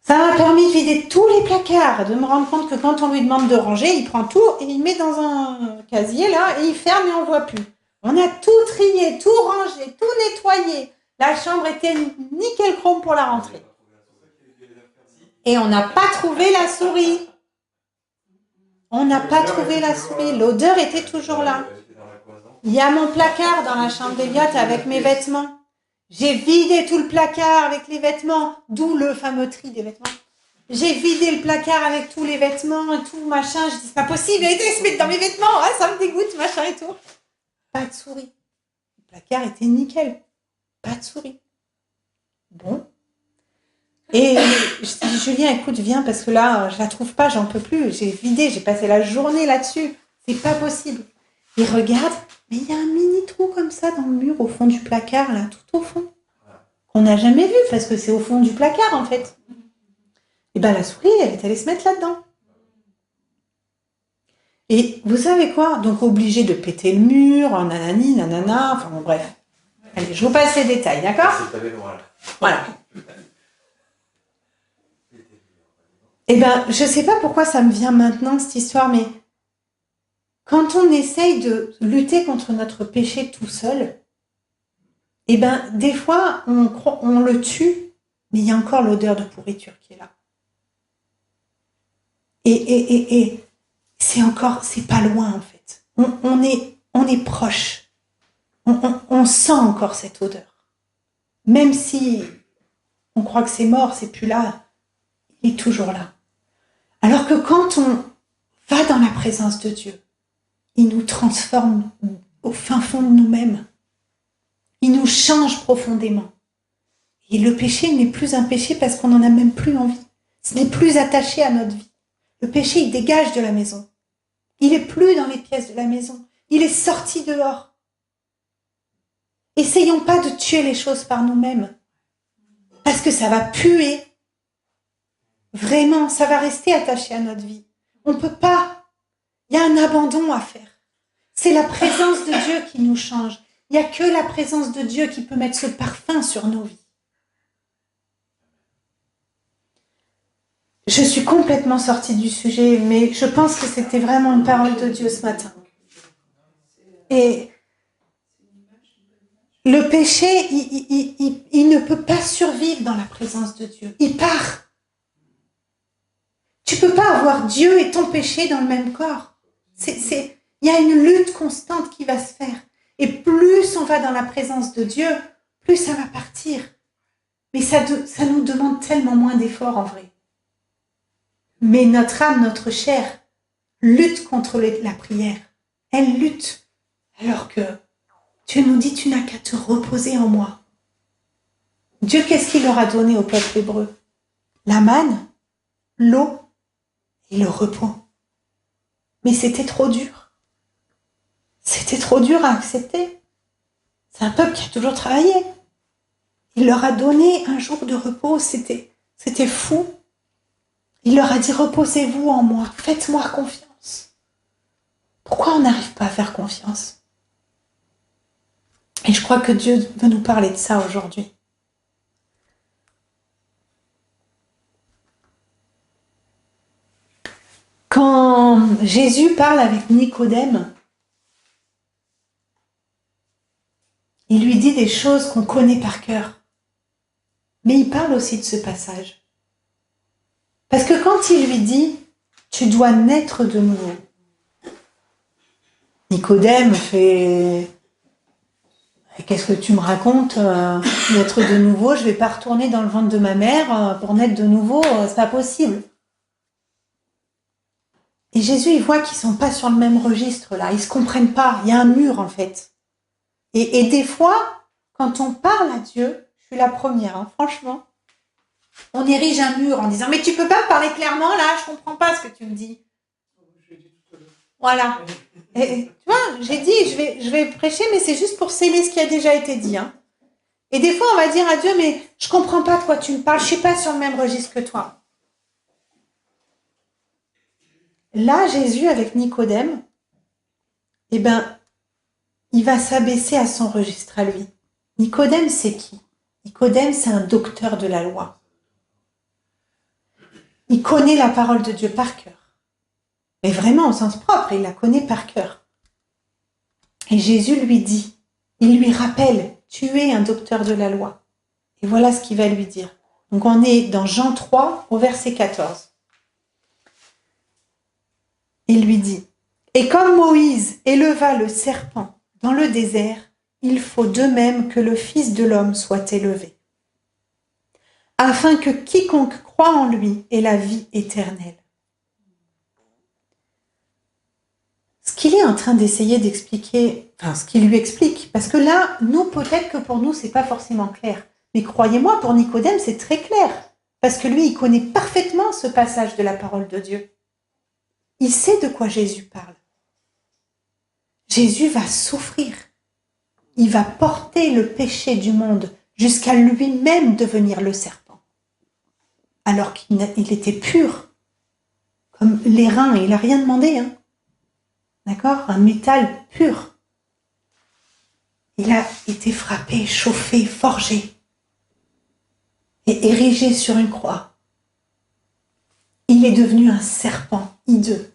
Ça m'a permis de vider tous les placards, de me rendre compte que quand on lui demande de ranger, il prend tout et il met dans un casier là, et il ferme et on ne voit plus. On a tout trié, tout rangé, tout nettoyé. La chambre était nickel chrome pour la rentrée. Et on n'a pas trouvé la souris. L'odeur était toujours là. Il y a mon placard dans la chambre d'Eliott avec mes vêtements. J'ai vidé tout le placard avec les vêtements, d'où le fameux tri des vêtements. J'ai vidé le placard avec tous les vêtements et tout, machin. Je dis, c'est pas possible, elle se met dans mes vêtements, ça me dégoûte, machin et tout. Pas de souris. Le placard était nickel. Pas de souris. Bon. Et je dis, Julien, écoute, viens, parce que là, je la trouve pas, j'en peux plus. J'ai vidé, j'ai passé la journée là-dessus. C'est pas possible. Il regarde, mais il y a un mini trou comme ça dans le mur, au fond du placard, là, tout au fond. Qu'on n'a jamais vu, parce que c'est au fond du placard, en fait. Et la souris, elle est allée se mettre là-dedans. Et vous savez quoi? Donc, obligé de péter le mur, nanani, nanana, enfin bon, bref. Allez, je vous passe les détails, d'accord? Voilà. Je sais pas pourquoi ça me vient maintenant, cette histoire, mais quand on essaye de lutter contre notre péché tout seul, des fois, on le tue, mais il y a encore l'odeur de pourriture qui est là. Et c'est pas loin, en fait. On est proche. On sent encore cette odeur. Même si on croit que c'est mort, c'est plus là, il est toujours là. Alors que quand on va dans la présence de Dieu, il nous transforme au fin fond de nous-mêmes. Il nous change profondément. Et le péché n'est plus un péché parce qu'on n'en a même plus envie. Ce n'est plus attaché à notre vie. Le péché, il dégage de la maison. Il n'est plus dans les pièces de la maison. Il est sorti dehors. Essayons pas de tuer les choses par nous-mêmes. Parce que ça va puer. Vraiment, ça va rester attaché à notre vie. On ne peut pas. Il y a un abandon à faire. C'est la présence de Dieu qui nous change. Il n'y a que la présence de Dieu qui peut mettre ce parfum sur nos vies. Je suis complètement sortie du sujet, mais je pense que c'était vraiment une parole de Dieu ce matin. Et le péché, il ne peut pas survivre dans la présence de Dieu. Il part. Tu ne peux pas avoir Dieu et ton péché dans le même corps. Il y a une lutte constante qui va se faire. Et plus on va dans la présence de Dieu, plus ça va partir. Mais ça nous demande tellement moins d'efforts en vrai. Mais notre âme, notre chair, lutte contre la prière. Elle lutte. Alors que Dieu nous dit, tu n'as qu'à te reposer en moi. Dieu, qu'est-ce qu'il leur a donné au peuple hébreu? La manne, l'eau et le repos. Mais c'était trop dur. C'était trop dur à accepter. C'est un peuple qui a toujours travaillé. Il leur a donné un jour de repos, c'était fou. Il leur a dit, reposez-vous en moi, faites-moi confiance. Pourquoi on n'arrive pas à faire confiance? Et je crois que Dieu veut nous parler de ça aujourd'hui. Quand Jésus parle avec Nicodème, il lui dit des choses qu'on connaît par cœur. Mais il parle aussi de ce passage. Parce que quand il lui dit « tu dois naître de nouveau », Nicodème fait « qu'est-ce que tu me racontes naître de nouveau, je ne vais pas retourner dans le ventre de ma mère pour naître de nouveau, c'est pas possible ». Et Jésus, il voit qu'ils ne sont pas sur le même registre là, ils ne se comprennent pas, il y a un mur en fait. Et des fois, quand on parle à Dieu, je suis la première, franchement, on érige un mur en disant « mais tu peux pas me parler clairement là, je comprends pas ce que tu me dis ». Voilà. Et, tu vois, j'ai dit je vais prêcher, mais c'est juste pour sceller ce qui a déjà été dit. Hein. Et des fois, on va dire à Dieu « mais je comprends pas de quoi tu me parles, je suis pas sur le même registre que toi ». Là, Jésus, avec Nicodème, eh ben, il va s'abaisser à son registre à lui. Nicodème, c'est qui? Nicodème, c'est un docteur de la loi. Il connaît la parole de Dieu par cœur. Mais vraiment au sens propre, il la connaît par cœur. Et Jésus lui dit, il lui rappelle, tu es un docteur de la loi. Et voilà ce qu'il va lui dire. Donc on est dans Jean 3 au verset 14. Il lui dit, et comme Moïse éleva le serpent dans le désert, il faut de même que le Fils de l'homme soit élevé, afin que quiconque croit en lui ait la vie éternelle. Ce qu'il est en train d'essayer d'expliquer, enfin ce qu'il lui explique, parce que là, nous, peut-être que pour nous, c'est pas forcément clair, mais croyez-moi, pour Nicodème, c'est très clair, parce que lui, il connaît parfaitement ce passage de la parole de Dieu. Il sait de quoi Jésus parle. Jésus va souffrir. Il va porter le péché du monde jusqu'à lui-même devenir le serpent. Alors qu'il était pur, comme les reins, il n'a rien demandé. Hein. D'accord? Un métal pur. Il a été frappé, chauffé, forgé et érigé sur une croix. Il est devenu un serpent hideux.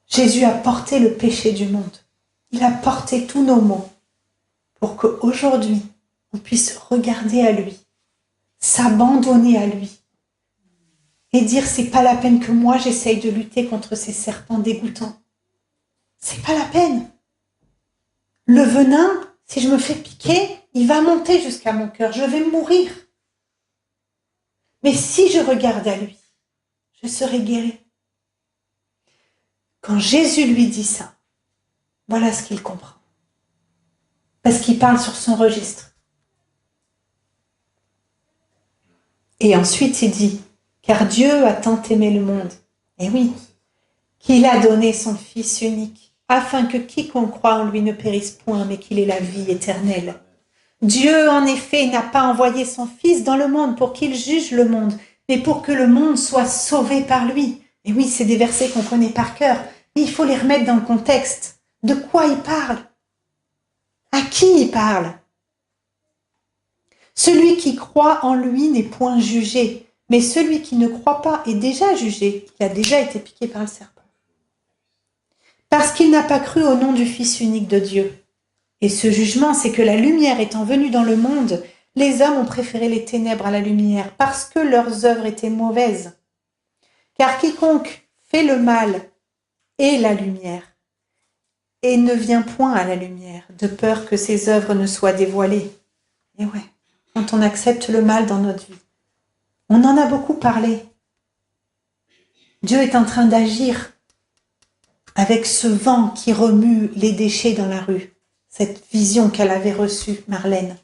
Jésus a porté le péché du monde. Il a porté tous nos maux pour qu'aujourd'hui, on puisse regarder à lui, s'abandonner à lui et dire c'est pas la peine que moi j'essaye de lutter contre ces serpents dégoûtants. C'est pas la peine. Le venin, si je me fais piquer, il va monter jusqu'à mon cœur. Je vais mourir. Mais si je regarde à lui, je serai guéri. Quand Jésus lui dit ça, voilà ce qu'il comprend. Parce qu'il parle sur son registre. Et ensuite il dit, car Dieu a tant aimé le monde, et oui, qu'il a donné son Fils unique, afin que quiconque croit en lui ne périsse point, mais qu'il ait la vie éternelle. Dieu, en effet, n'a pas envoyé son Fils dans le monde pour qu'il juge le monde, mais pour que le monde soit sauvé par lui. Et oui, c'est des versets qu'on connaît par cœur, mais il faut les remettre dans le contexte. De quoi il parle? À qui il parle? Celui qui croit en lui n'est point jugé, mais celui qui ne croit pas est déjà jugé, il a déjà été piqué par le serpent. Parce qu'il n'a pas cru au nom du Fils unique de Dieu. Et ce jugement, c'est que la lumière étant venue dans le monde, les hommes ont préféré les ténèbres à la lumière, parce que leurs œuvres étaient mauvaises. Car quiconque fait le mal est la lumière, et ne vient point à la lumière, de peur que ses œuvres ne soient dévoilées. Et ouais, quand on accepte le mal dans notre vie, on en a beaucoup parlé. Dieu est en train d'agir avec ce vent qui remue les déchets dans la rue, cette vision qu'elle avait reçue, Marlène.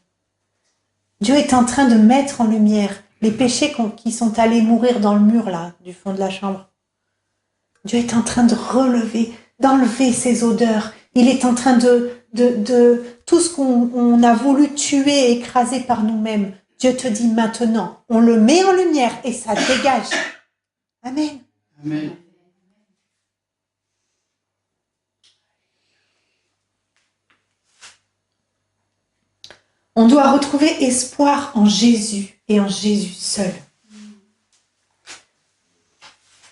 Dieu est en train de mettre en lumière les péchés qui sont allés mourir dans le mur, là, du fond de la chambre. Dieu est en train de relever, d'enlever ces odeurs. Il est en train de tout ce qu'on a voulu tuer et écraser par nous-mêmes. Dieu te dit maintenant, on le met en lumière et ça dégage. Amen. Amen. On doit retrouver espoir en Jésus et en Jésus seul.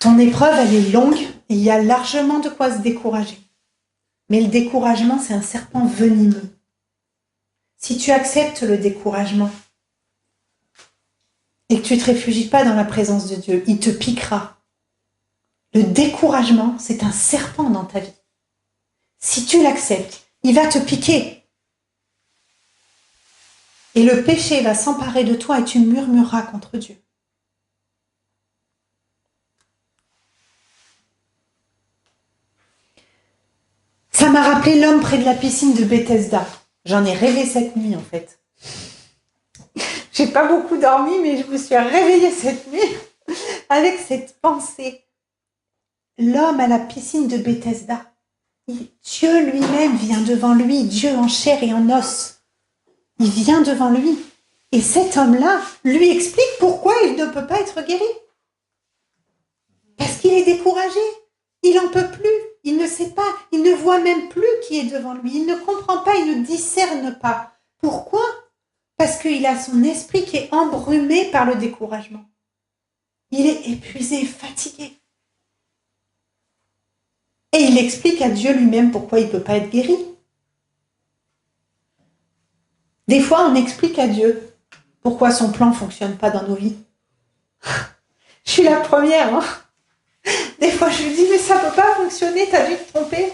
Ton épreuve, elle est longue et il y a largement de quoi se décourager. Mais le découragement, c'est un serpent venimeux. Si tu acceptes le découragement et que tu ne te réfugies pas dans la présence de Dieu, il te piquera. Le découragement, c'est un serpent dans ta vie. Si tu l'acceptes, il va te piquer. Et le péché va s'emparer de toi et tu murmureras contre Dieu. Ça m'a rappelé l'homme près de la piscine de Bethesda. J'en ai rêvé cette nuit en fait. J'ai pas beaucoup dormi, mais je me suis réveillée cette nuit avec cette pensée. L'homme à la piscine de Bethesda. Dieu lui-même vient devant lui, Dieu en chair et en os. Il vient devant lui. Et cet homme-là lui explique pourquoi il ne peut pas être guéri. Parce qu'il est découragé. Il n'en peut plus. Il ne sait pas. Il ne voit même plus qui est devant lui. Il ne comprend pas. Il ne discerne pas. Pourquoi ? Parce qu'il a son esprit qui est embrumé par le découragement. Il est épuisé, fatigué. Et il explique à Dieu lui-même pourquoi il ne peut pas être guéri. Des fois, on explique à Dieu pourquoi son plan ne fonctionne pas dans nos vies. Je suis la première. Hein. Des fois, je lui dis, mais ça ne peut pas fonctionner, tu as dû te tromper.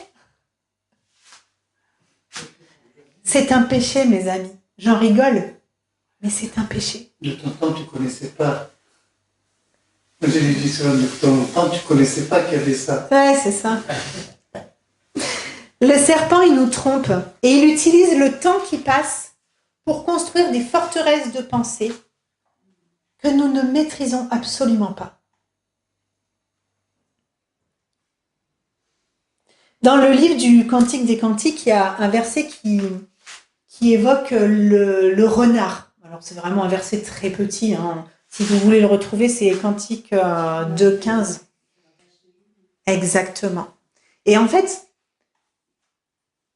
C'est un péché, mes amis. J'en rigole, mais c'est un péché. De ton temps, tu ne connaissais pas. Je l'ai dit souvent, de ton temps, tu ne connaissais pas qu'il y avait ça. Ouais, c'est ça. Le serpent, il nous trompe et il utilise le temps qui passe pour construire des forteresses de pensée que nous ne maîtrisons absolument pas. Dans le livre du Cantique des Cantiques, il y a un verset qui évoque le renard. Alors c'est vraiment un verset très petit. Hein. Si vous voulez le retrouver, c'est Cantique 2.15. Exactement. Et en fait,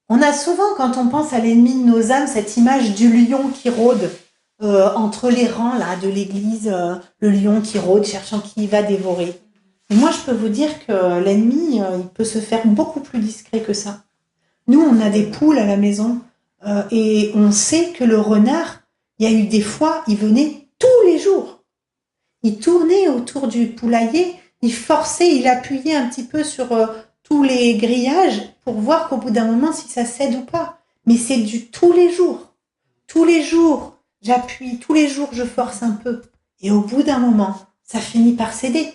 on a souvent, quand on pense à l'ennemi de nos âmes, cette image du lion qui rôde entre les rangs là, de l'église, le lion qui rôde, cherchant qui va dévorer. Et moi, je peux vous dire que l'ennemi, il peut se faire beaucoup plus discret que ça. Nous, on a des poules à la maison et on sait que le renard, il y a eu des fois, il venait tous les jours. Il tournait autour du poulailler, il forçait, il appuyait un petit peu sur tous les grillages pour voir qu'au bout d'un moment, si ça cède ou pas. Mais c'est du tous les jours. Tous les jours, j'appuie, tous les jours, je force un peu. Et au bout d'un moment, ça finit par céder.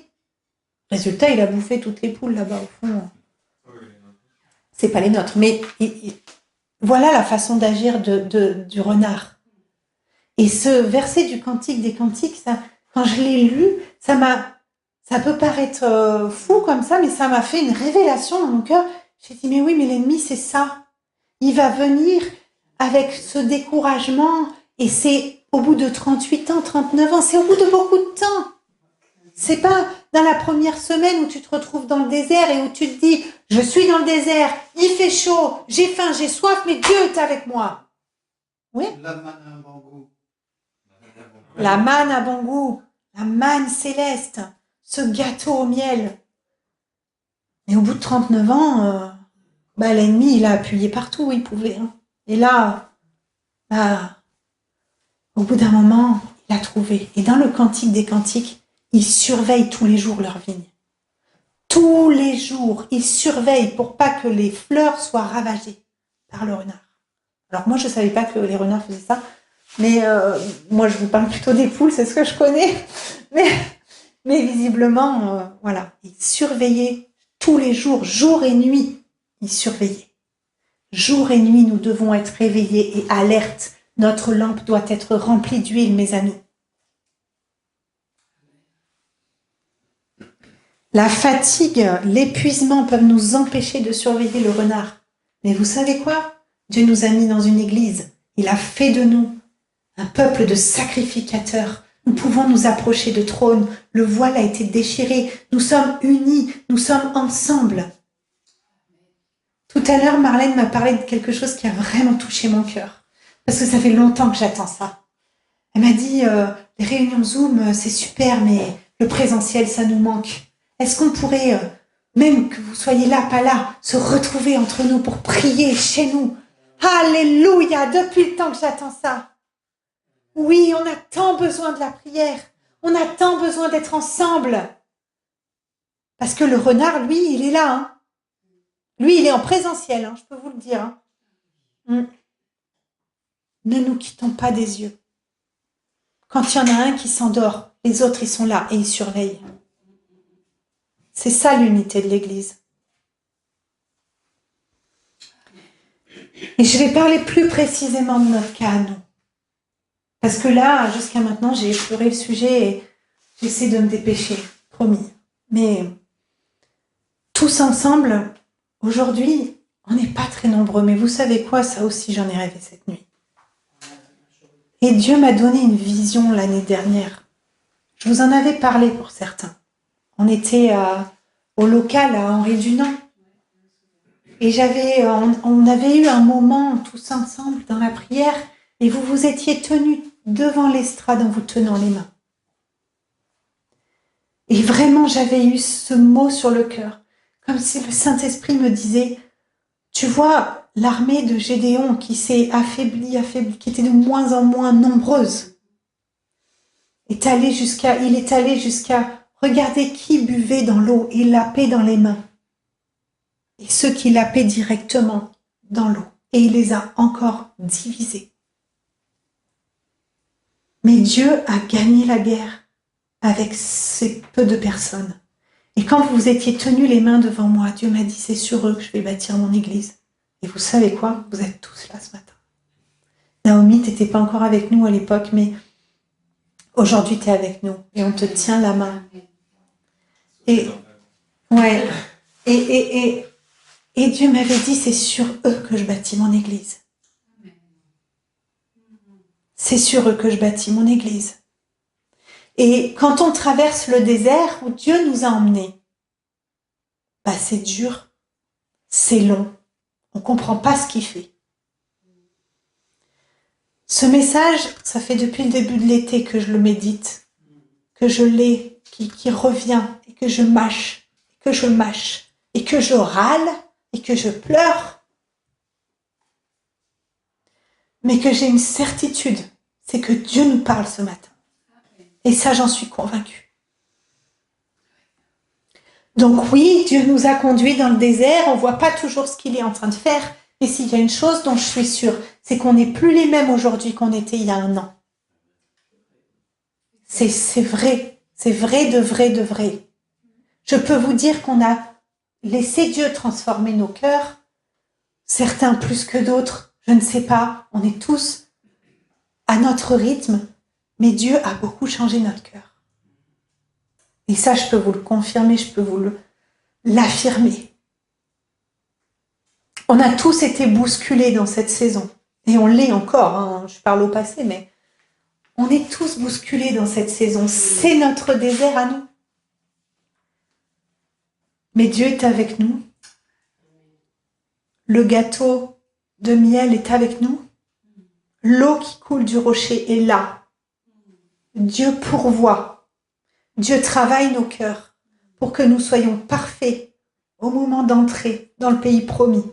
Résultat, il a bouffé toutes les poules là-bas au fond. C'est pas les nôtres, mais voilà la façon d'agir du renard. Et ce verset du Cantique des Cantiques, ça, quand je l'ai lu, ça peut paraître fou comme ça, mais ça m'a fait une révélation dans mon cœur. J'ai dit, mais oui, mais l'ennemi, c'est ça. Il va venir avec ce découragement, et c'est au bout de 38 ans, 39 ans, c'est au bout de beaucoup de temps. C'est pas dans la première semaine où tu te retrouves dans le désert et où tu te dis, je suis dans le désert, il fait chaud, j'ai faim, j'ai soif, mais Dieu est avec moi. Oui. La manne a un bon goût. La manne à bon goût, la manne céleste, ce gâteau au miel. Et au bout de 39 ans, l'ennemi, il a appuyé partout où il pouvait. Hein. Et là, au bout d'un moment, il a trouvé. Et dans le Cantique des Cantiques, ils surveillent tous les jours leur vigne. Tous les jours, ils surveillent pour pas que les fleurs soient ravagées par le renard. Alors moi, je ne savais pas que les renards faisaient ça, mais moi, je vous parle plutôt des poules, c'est ce que je connais. Mais visiblement, voilà, ils surveillaient tous les jours, jour et nuit, ils surveillaient. Jour et nuit, nous devons être réveillés et alertes Notre lampe doit être remplie d'huile, mes amis. La fatigue, l'épuisement peuvent nous empêcher de surveiller le renard. Mais vous savez quoi? Dieu nous a mis dans une église. Il a fait de nous un peuple de sacrificateurs. Nous pouvons nous approcher de trône. Le voile a été déchiré. Nous sommes unis. Nous sommes ensemble. Tout à l'heure, Marlène m'a parlé de quelque chose qui a vraiment touché mon cœur. Parce que ça fait longtemps que j'attends ça. Elle m'a dit, les réunions Zoom, c'est super, mais le présentiel, ça nous manque. Est-ce qu'on pourrait, même que vous soyez là, pas là, se retrouver entre nous pour prier chez nous? Alléluia, depuis le temps que j'attends ça. Oui, on a tant besoin de la prière. On a tant besoin d'être ensemble. Parce que le renard, lui, il est là. Hein. Lui, il est en présentiel, hein, je peux vous le dire. Hein. Ne nous quittons pas des yeux. Quand il y en a un qui s'endort, les autres, ils sont là et ils surveillent. C'est ça l'unité de l'Église. Et je vais parler plus précisément de notre cas à nous. Parce que là, jusqu'à maintenant, j'ai exploré le sujet et j'essaie de me dépêcher, promis. Mais tous ensemble, aujourd'hui, on n'est pas très nombreux. Mais vous savez quoi, ça aussi, j'en ai rêvé cette nuit. Et Dieu m'a donné une vision l'année dernière. Je vous en avais parlé pour certains. On était au local à Henri-Dunant. Et on avait eu un moment tous ensemble dans la prière et vous vous étiez tenus devant l'estrade en vous tenant les mains. Et vraiment, j'avais eu ce mot sur le cœur, comme si le Saint-Esprit me disait, tu vois, l'armée de Gédéon qui s'est affaiblie, qui était de moins en moins nombreuse, il est allé jusqu'à regarder qui buvait dans l'eau et lappait dans les mains. Et ceux qui lappaient directement dans l'eau. Et il les a encore divisés. Mais Dieu a gagné la guerre avec ces peu de personnes. Et quand vous étiez tenus les mains devant moi, Dieu m'a dit, c'est sur eux que je vais bâtir mon église. Et vous savez quoi? Vous êtes tous là ce matin. Naomi, tu n'étais pas encore avec nous à l'époque, mais aujourd'hui, tu es avec nous. Et on te tient la main. Et Dieu m'avait dit, c'est sur eux que je bâtis mon église. C'est sur eux que je bâtis mon église. Et quand on traverse le désert où Dieu nous a emmenés, c'est dur, c'est long, on ne comprend pas ce qu'il fait. Ce message, ça fait depuis le début de l'été que je le médite, que je l'ai, qui revient, et que je mâche, et que je râle, et que je pleure. Mais que j'ai une certitude, c'est que Dieu nous parle ce matin. Et ça, j'en suis convaincue. Donc oui, Dieu nous a conduits dans le désert, on ne voit pas toujours ce qu'il est en train de faire, mais s'il y a une chose dont je suis sûre, c'est qu'on n'est plus les mêmes aujourd'hui qu'on était il y a un an. C'est vrai de vrai. Je peux vous dire qu'on a laissé Dieu transformer nos cœurs, certains plus que d'autres, je ne sais pas, on est tous à notre rythme, mais Dieu a beaucoup changé notre cœur. Et ça, je peux vous le confirmer, je peux vous l'affirmer. On a tous été bousculés dans cette saison, et on l'est encore, hein, je parle au passé, mais on est tous bousculés dans cette saison. C'est notre désert à nous. Mais Dieu est avec nous. Le gâteau de miel est avec nous. L'eau qui coule du rocher est là. Dieu pourvoit. Dieu travaille nos cœurs pour que nous soyons parfaits au moment d'entrer dans le pays promis.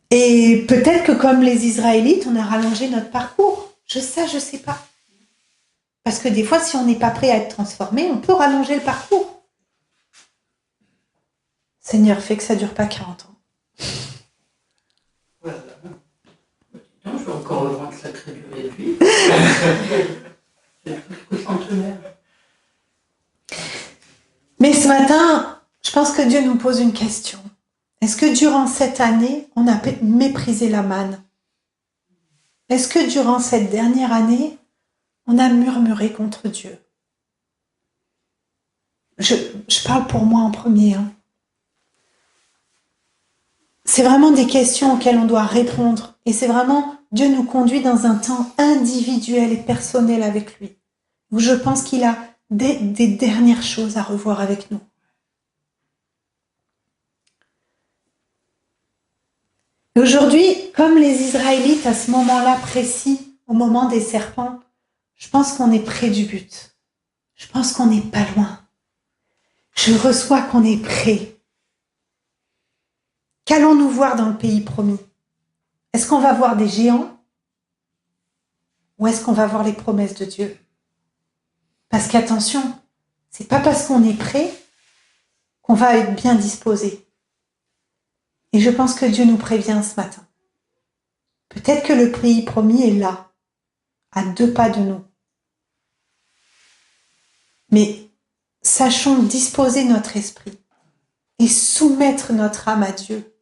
Et peut-être que comme les Israélites, on a rallongé notre parcours. Je sais pas. Parce que des fois, si on n'est pas prêt à être transformé, on peut rallonger le parcours. Seigneur, fais que ça ne dure pas 40 ans. Voilà. Non, je vais encore avoir une sacrée durée de vie. C'est plus que centenaire. Mais ce matin, je pense que Dieu nous pose une question. Est-ce que durant cette année, on a méprisé la manne? Est-ce que durant cette dernière année, on a murmuré contre Dieu? Je parle pour moi en premier. C'est vraiment des questions auxquelles on doit répondre. Et c'est vraiment, Dieu nous conduit dans un temps individuel et personnel avec lui. Où je pense qu'il a des dernières choses à revoir avec nous. Et aujourd'hui, comme les Israélites à ce moment-là précis, au moment des serpents, je pense qu'on est près du but. Je pense qu'on n'est pas loin. Je reçois qu'on est prêt. Qu'allons-nous voir dans le pays promis? Est-ce qu'on va voir des géants? Ou est-ce qu'on va voir les promesses de Dieu? Parce qu'attention, c'est pas parce qu'on est prêt qu'on va être bien disposé. Et je pense que Dieu nous prévient ce matin. Peut-être que le pays promis est là, à 2 pas de nous. Mais sachons disposer notre esprit et soumettre notre âme à Dieu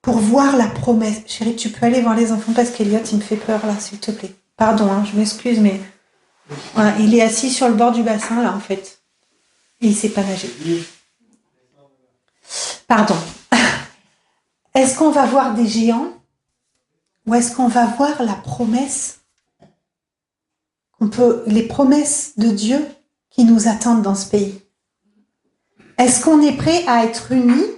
pour voir la promesse. Chérie, tu peux aller voir les enfants parce qu'Eliott, il me fait peur là, s'il te plaît. Pardon, je m'excuse, mais voilà, il est assis sur le bord du bassin là, en fait. Et il ne sait pas nager. Pardon. Est-ce qu'on va voir des géants ou est-ce qu'on va voir la promesse les promesses de Dieu qui nous attendent dans ce pays? Est-ce qu'on est prêt à être unis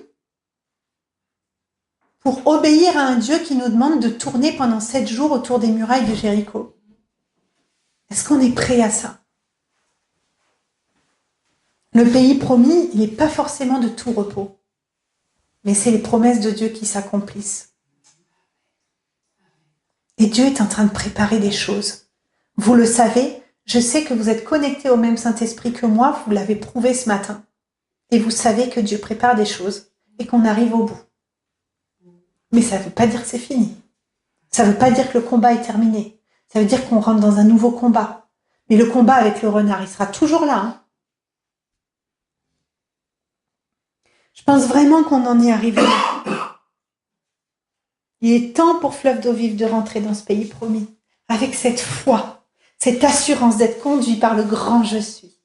pour obéir à un Dieu qui nous demande de tourner pendant 7 jours autour des murailles de Jéricho? Est-ce qu'on est prêt à ça? Le pays promis, il n'est pas forcément de tout repos, mais c'est les promesses de Dieu qui s'accomplissent. Et Dieu est en train de préparer des choses. Vous le savez, je sais que vous êtes connectés au même Saint-Esprit que moi, vous l'avez prouvé ce matin. Et vous savez que Dieu prépare des choses et qu'on arrive au bout. Mais ça ne veut pas dire que c'est fini. Ça ne veut pas dire que le combat est terminé. Ça veut dire qu'on rentre dans un nouveau combat. Mais le combat avec le renard, il sera toujours là. Je pense vraiment qu'on en est arrivé là. Il est temps pour Fleuve d'eau vive de rentrer dans ce pays promis, avec cette foi, cette assurance d'être conduit par le grand je suis.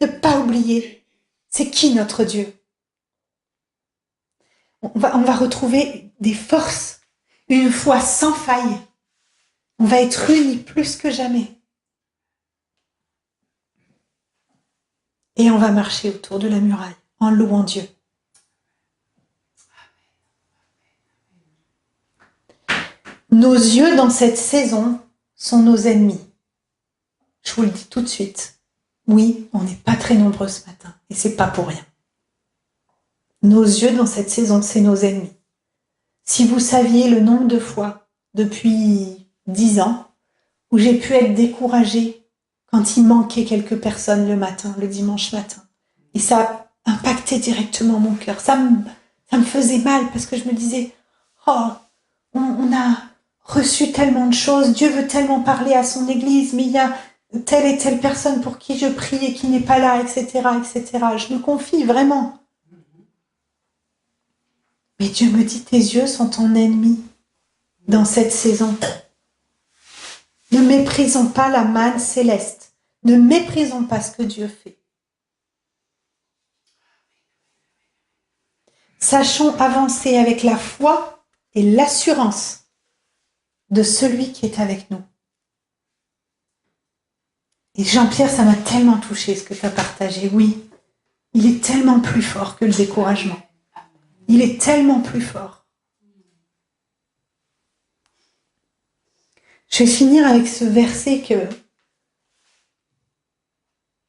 Ne pas oublier, c'est qui notre Dieu? On va retrouver des forces, une foi sans faille. On va être unis plus que jamais. Et on va marcher autour de la muraille en louant Dieu. Nos yeux dans cette saison sont nos ennemis. Je vous le dis tout de suite. Oui, on n'est pas très nombreux ce matin et c'est pas pour rien. Nos yeux dans cette saison, c'est nos ennemis. Si vous saviez le nombre de fois depuis 10 ans où j'ai pu être découragée quand il manquait quelques personnes le matin, le dimanche matin. Et ça a impacté directement mon cœur. Ça me faisait mal parce que je me disais, oh, on a reçu tellement de choses, Dieu veut tellement parler à son église, mais il y a telle et telle personne pour qui je prie et qui n'est pas là, etc., etc. Je me confie vraiment. Mais Dieu me dit, tes yeux sont ton ennemi dans cette saison. Ne méprisons pas la manne céleste. Ne méprisons pas ce que Dieu fait. Sachons avancer avec la foi et l'assurance de celui qui est avec nous. Et Jean-Pierre, ça m'a tellement touché ce que tu as partagé. Oui, il est tellement plus fort que le découragement. Il est tellement plus fort. Je vais finir avec ce verset que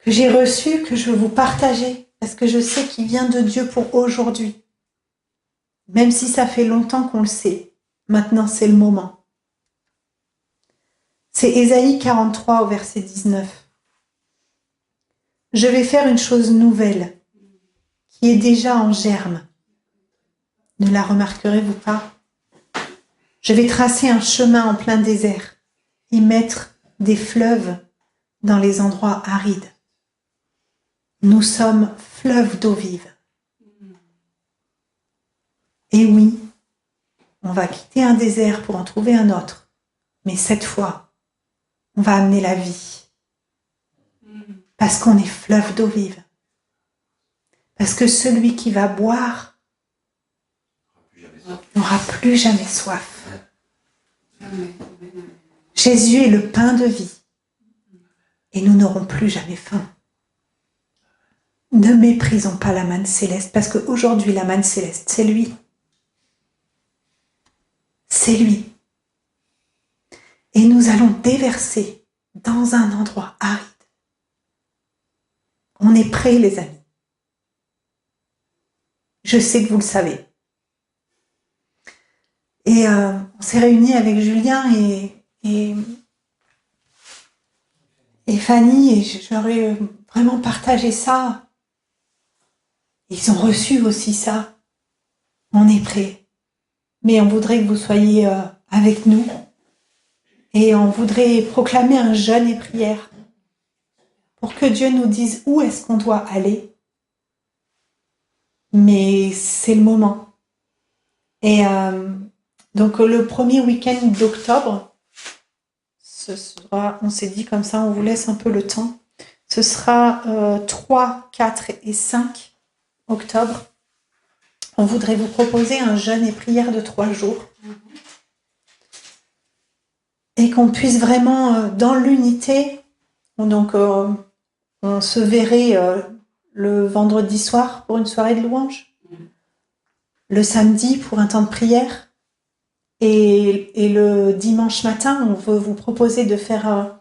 j'ai reçu, que je veux vous partager, parce que je sais qu'il vient de Dieu pour aujourd'hui. Même si ça fait longtemps qu'on le sait, maintenant c'est le moment. C'est Ésaïe 43 au verset 19. Je vais faire une chose nouvelle, qui est déjà en germe. Ne la remarquerez-vous pas? Je vais tracer un chemin en plein désert et mettre des fleuves dans les endroits arides. Nous sommes fleuves d'eau vive. Et oui, on va quitter un désert pour en trouver un autre. Mais cette fois, on va amener la vie. Parce qu'on est fleuve d'eau vive. Parce que celui qui va boire n'aura plus jamais soif. Jésus est le pain de vie. Et nous n'aurons plus jamais faim. Ne méprisons pas la manne céleste, parce qu'aujourd'hui, la manne céleste, c'est lui. C'est lui. Et nous allons déverser dans un endroit aride. On est prêts, les amis. Je sais que vous le savez. Et on s'est réunis avec Julien et Fanny, et j'aurais vraiment partagé ça. Ils ont reçu aussi ça. On est prêts. Mais on voudrait que vous soyez avec nous. Et on voudrait proclamer un jeûne et prière pour que Dieu nous dise où est-ce qu'on doit aller. Mais c'est le moment. Et donc le premier week-end d'octobre, ce sera, on s'est dit comme ça, on vous laisse un peu le temps. Ce sera 3, 4 et 5 octobre. On voudrait vous proposer un jeûne et prière de 3 jours. Et qu'on puisse vraiment, dans l'unité, donc on se verrait le vendredi soir pour une soirée de louange, le samedi pour un temps de prière, et le dimanche matin, on veut vous proposer de faire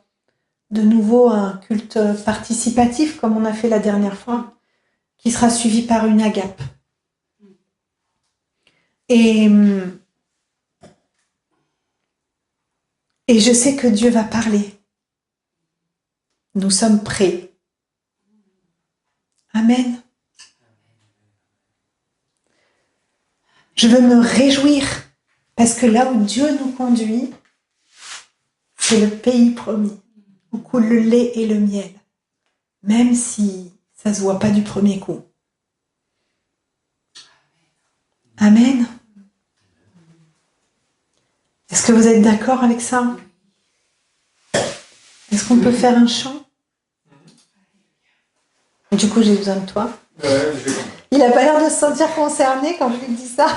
de nouveau un culte participatif, comme on a fait la dernière fois, qui sera suivi par une agape. Et je sais que Dieu va parler. Nous sommes prêts. Amen. Je veux me réjouir parce que là où Dieu nous conduit, c'est le pays promis, où coule le lait et le miel, même si ça ne se voit pas du premier coup. Amen. Est-ce que vous êtes d'accord avec ça? Est-ce qu'on peut faire un chant? Du coup, j'ai besoin de toi. Il n'a pas l'air de se sentir concerné quand je lui dis ça.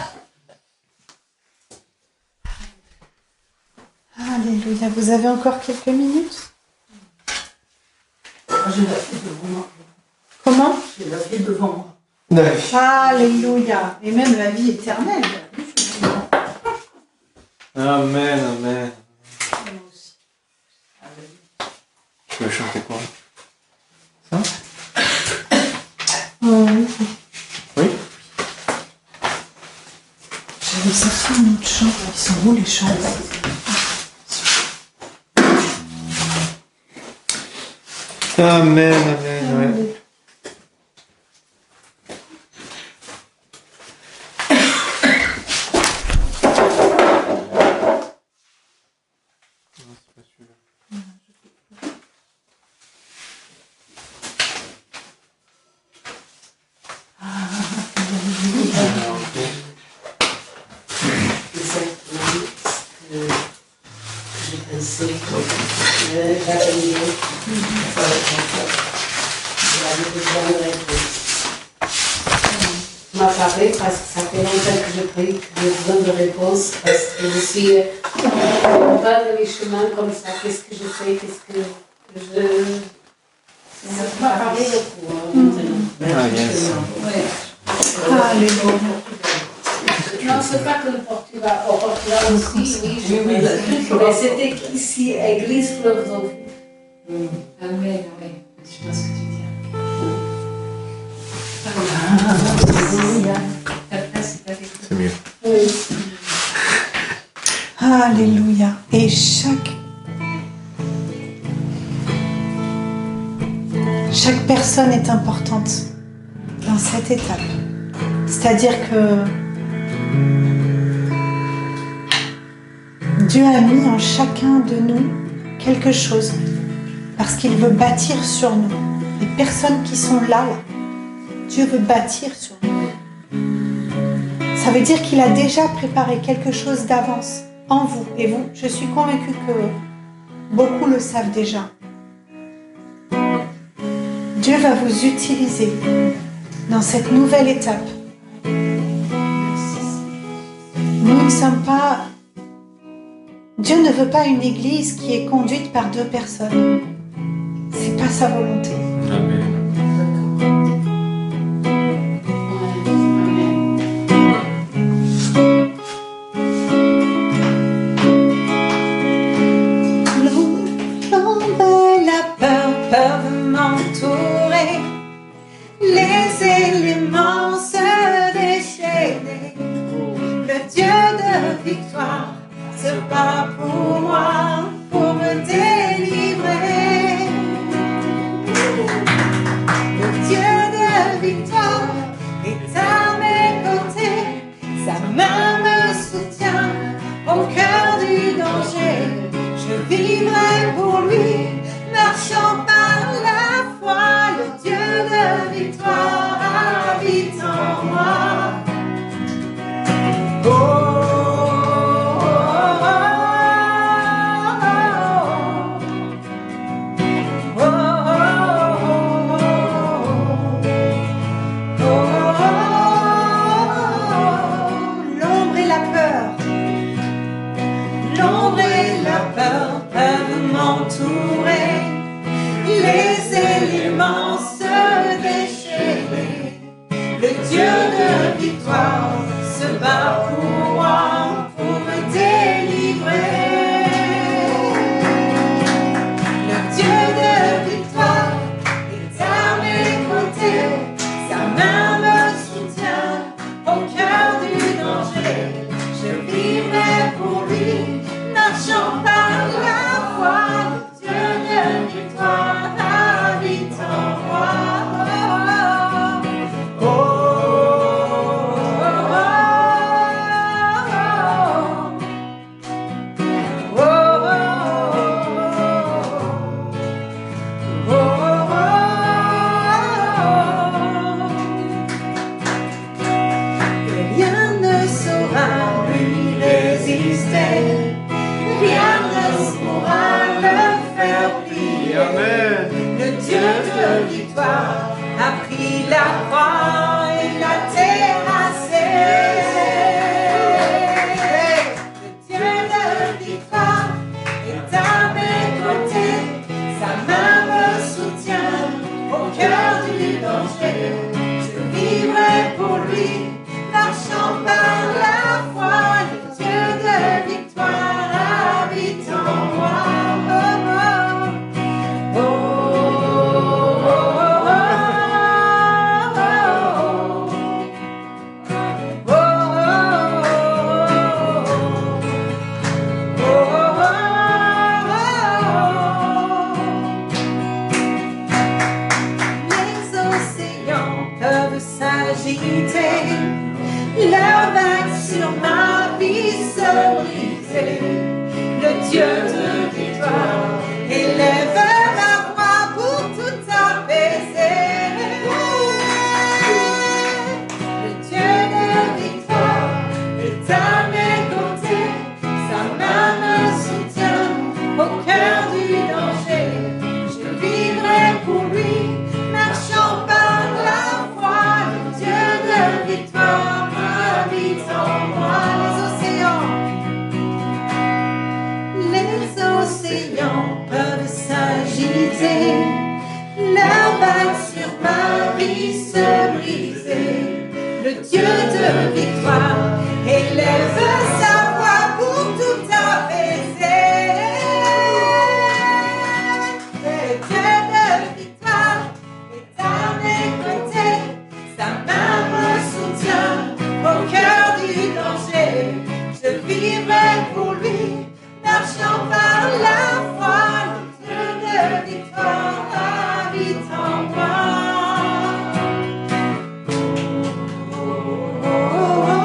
Alléluia. Vous avez encore quelques minutes? J'ai la vie devant moi. Comment? J'ai la vie devant moi. Alléluia. Et même la vie éternelle. Amen, amen. Moi aussi. Tu veux chanter quoi? Ça? Oui. Oui? J'avais sorti un autre chant. Ils sont où les chants? Amen, amen, ouais. M'a parlé parce que ça fait longtemps que je prie, que j'ai besoin de réponse, parce que je suis pas dans les chemins comme ça. Qu'est-ce que je fais? Qu'est-ce que je. Ça m'a parlé beaucoup maintenant. Alléluia. Non, c'est pas que le Portugal. Au Portugal aussi, oui, mais c'était ici, Église Fleuve d'Eau. Amen, amen. Je vois ce que tu dis. C'est mieux. Alléluia. Et chaque personne est importante dans cette étape. C'est-à-dire que Dieu a mis en chacun de nous quelque chose parce qu'il veut bâtir sur nous. Les personnes qui sont là, Dieu veut bâtir sur nous. Ça veut dire qu'il a déjà préparé quelque chose d'avance en vous. Et vous, je suis convaincue que beaucoup le savent déjà. Dieu va vous utiliser dans cette nouvelle étape. Nous ne sommes pas... Dieu ne veut pas une église qui est conduite par 2 personnes. C'est pas sa volonté. Amen. L'ombre et la peur peuvent m'entourer. Les éléments se déchaîner. Le Dieu de victoire se bat pour moi, pour me délivrer. Le Dieu de victoire est à mes côtés. Sa main me soutient au cœur du danger. Je vivrai pour lui, marchant par la foi. Le Dieu de victoire habite en moi. Oh, l'ombre et la peur peuvent m'entourer. Les éléments se déchaîner. Le Dieu de victoire se bat pour moi, pour me délivrer. Le Dieu de victoire est à mes côtés. Sa main me soutient au cœur du danger. Je vivrai pour lui, marchant par la foi. Le Dieu de victoire habite en moi. Oh, oh, oh, oh, oh, oh, rien ne saura lui résister. Rien ne pourra le faire plier. Amen. Le Dieu de victoire a pris la croix et l'a terrassé. Le Dieu de victoire est à mes côtés. Sa main me soutient au cœur du danger. Je vivrai pour lui, marchant par la foi. Le Dieu de victoire habite en moi. Oh, oh, oh, oh, oh, les océans peuvent s'agiter. Leurs vagues sur ma vie se briser. Le Dieu de victoire élève ma voix pour tout apaiser. Le Dieu de victoire est à mes côtés. Sa main me soutient au cœur du danger. Je vivrai pour lui, marchant par la foi. Le Dieu de victoire habite en moi. Les océans peuvent s'agiter. Leurs vagues sur ma vie se briser. Le Dieu de victoire élève sa voix pour tout apaiser. Le Dieu de victoire est à mes côtés. Sa main me soutient au cœur du danger. Je vivrai pour lui, marchant par la foi. Le Dieu de victoire habite en moi. Oh, oh, oh,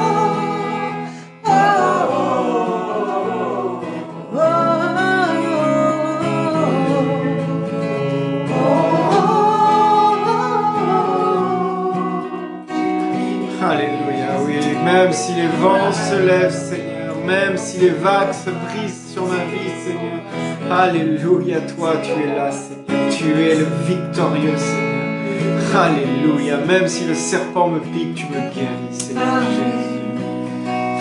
oh, oh. Alléluia, oui. Même si les vents se lèvent, Seigneur, même si les vagues se brisent sur ma vie, Seigneur. Alléluia, toi, tu es là, Seigneur. Tu es le victorieux, Seigneur. Alléluia. Même si le serpent me pique, tu me guéris, Seigneur Jésus.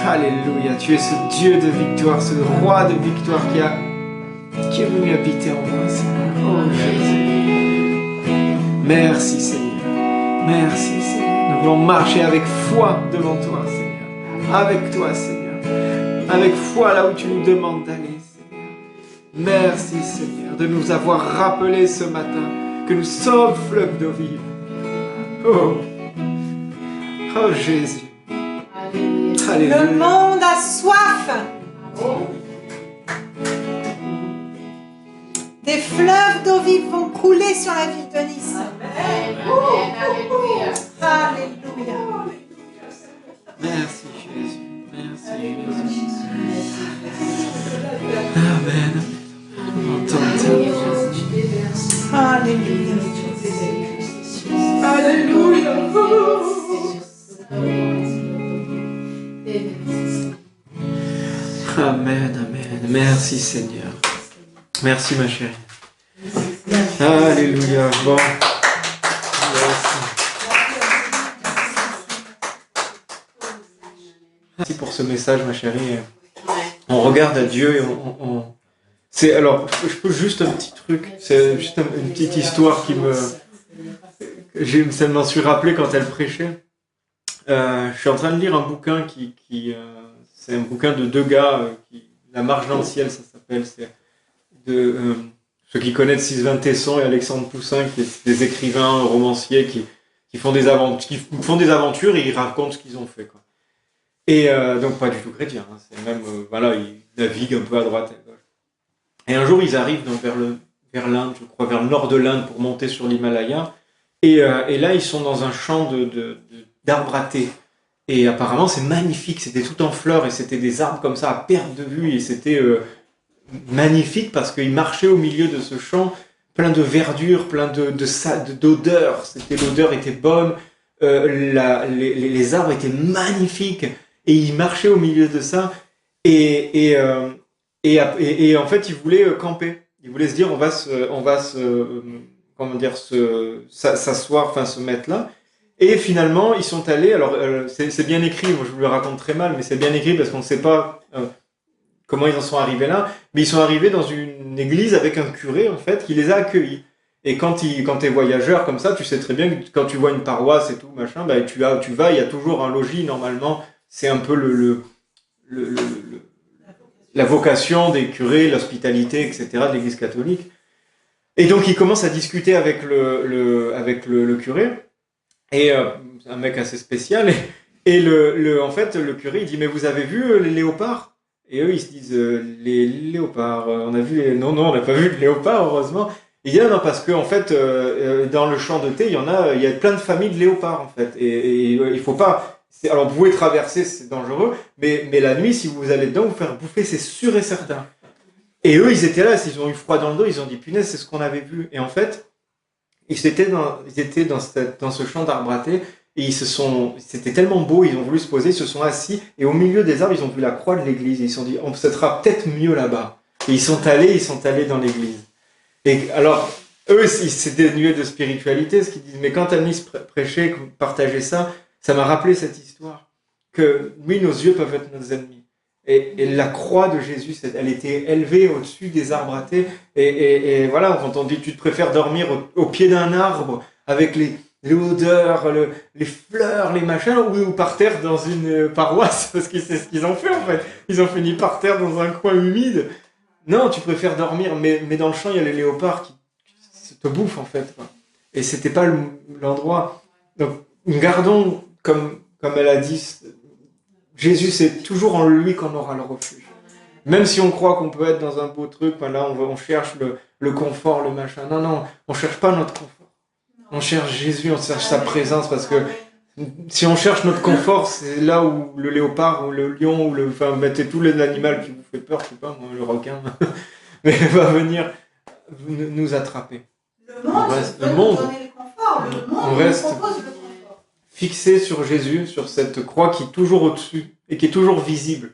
Alléluia. Tu es ce Dieu de victoire, ce roi de victoire qui est venu habiter en moi, Seigneur. Oh Jésus. Merci, Seigneur. Merci, Seigneur. Nous voulons marcher avec foi devant toi, Seigneur. Avec toi, Seigneur. Avec foi là où tu nous demandes d'aller, Seigneur. Merci, Seigneur, de nous avoir rappelé ce matin que nous sommes fleuve d'eau vive. Oh, oh Jésus. Alléluia. Le monde a soif. Des fleuves d'eau vive vont couler sur la ville de Nice. Alléluia. Merci Jésus. Merci Jésus. Amen. Alléluia. Alléluia. Amen, amen. Merci Seigneur. Merci ma chérie. Alléluia. Bon. Merci pour ce message, ma chérie. On regarde à Dieu et c'est alors, je peux juste un petit truc. C'est juste une petite histoire qui ça m'en suis rappelé quand elle prêchait. Je suis en train de lire un bouquin c'est un bouquin de deux gars, La Marche dans le ciel, ça s'appelle. C'est de ceux qui connaissent Sylvain Tesson et Alexandre Poussin, qui sont des écrivains, romanciers qui font des aventures et ils racontent ce qu'ils ont fait, quoi. Et donc pas du tout chrétien, hein, c'est même voilà, ils naviguent un peu à droite et à gauche. Et un jour ils arrivent donc vers l'Inde, je crois, vers le nord de l'Inde pour monter sur l'Himalaya. Et là ils sont dans un champ d'arbres à thé. Et apparemment c'est magnifique, c'était tout en fleurs et c'était des arbres comme ça à perte de vue et c'était magnifique parce qu'ils marchaient au milieu de ce champ plein de verdure, plein d'odeurs. L'odeur était bonne, les arbres étaient magnifiques et ils marchaient au milieu de ça et en fait ils voulaient camper. Ils voulaient se dire on va s'asseoir, enfin se mettre là. Et finalement, ils sont allés, alors c'est bien écrit, moi je vous le raconte très mal, mais c'est bien écrit parce qu'on ne sait pas comment ils en sont arrivés là, mais ils sont arrivés dans une église avec un curé, en fait, qui les a accueillis. Et quand t'es voyageur comme ça, tu sais très bien que quand tu vois une paroisse et tout, machin, bah, tu vas, il y a toujours un logis, normalement, c'est un peu la vocation des curés, l'hospitalité, etc., de l'église catholique. Et donc, ils commencent à discuter avec le curé. Et un mec assez spécial et en fait le curé il dit mais vous avez vu les léopards? Et eux ils se disent les léopards on a vu non on n'a pas vu de léopards heureusement. Il dit non parce que en fait dans le champ de thé il y a plein de familles de léopards en fait et il faut pas alors vous pouvez traverser, c'est dangereux, mais la nuit si vous allez dedans vous faire bouffer, c'est sûr et certain. Et eux ils étaient là, ils ont eu froid dans le dos, ils ont dit punaise c'est ce qu'on avait vu. Et en fait ils étaient dans ce champ d'arbres à thé et c'était tellement beau, ils ont voulu se poser, ils se sont assis et au milieu des arbres, ils ont vu la croix de l'église et ils se sont dit, ça sera peut-être mieux là-bas. Et ils sont allés dans l'église. Et alors, eux, c'était dénué de spiritualité, ce qu'ils disent, mais quand Anis prêchait, partageait ça m'a rappelé cette histoire, que oui, nos yeux peuvent être nos ennemis. Et la croix de Jésus, elle était élevée au-dessus des arbres à thé. Et voilà, quand on dit tu te préfères dormir au pied d'un arbre avec les odeurs, les fleurs, les machins, ou par terre dans une paroisse, parce que c'est ce qu'ils ont fait en fait. Ils ont fini par terre dans un coin humide. Non, tu préfères dormir, mais dans le champ, il y a les léopards qui te bouffent en fait. Et c'était pas l'endroit. Donc, gardons, comme elle a dit, Jésus, c'est toujours en lui qu'on aura le refuge. Même si on croit qu'on peut être dans un beau truc, ben là on cherche le confort, le machin. Non, on cherche pas notre confort. On cherche Jésus, on cherche sa présence, parce que si on cherche notre confort, c'est là où le léopard ou le lion ou mettez tous les animaux qui vous fait peur, je sais pas, moi, le requin, mais va venir nous attraper. Le monde veut nous donner le confort, le monde nous propose le confort. fixés sur Jésus, sur cette croix qui est toujours au-dessus et qui est toujours visible.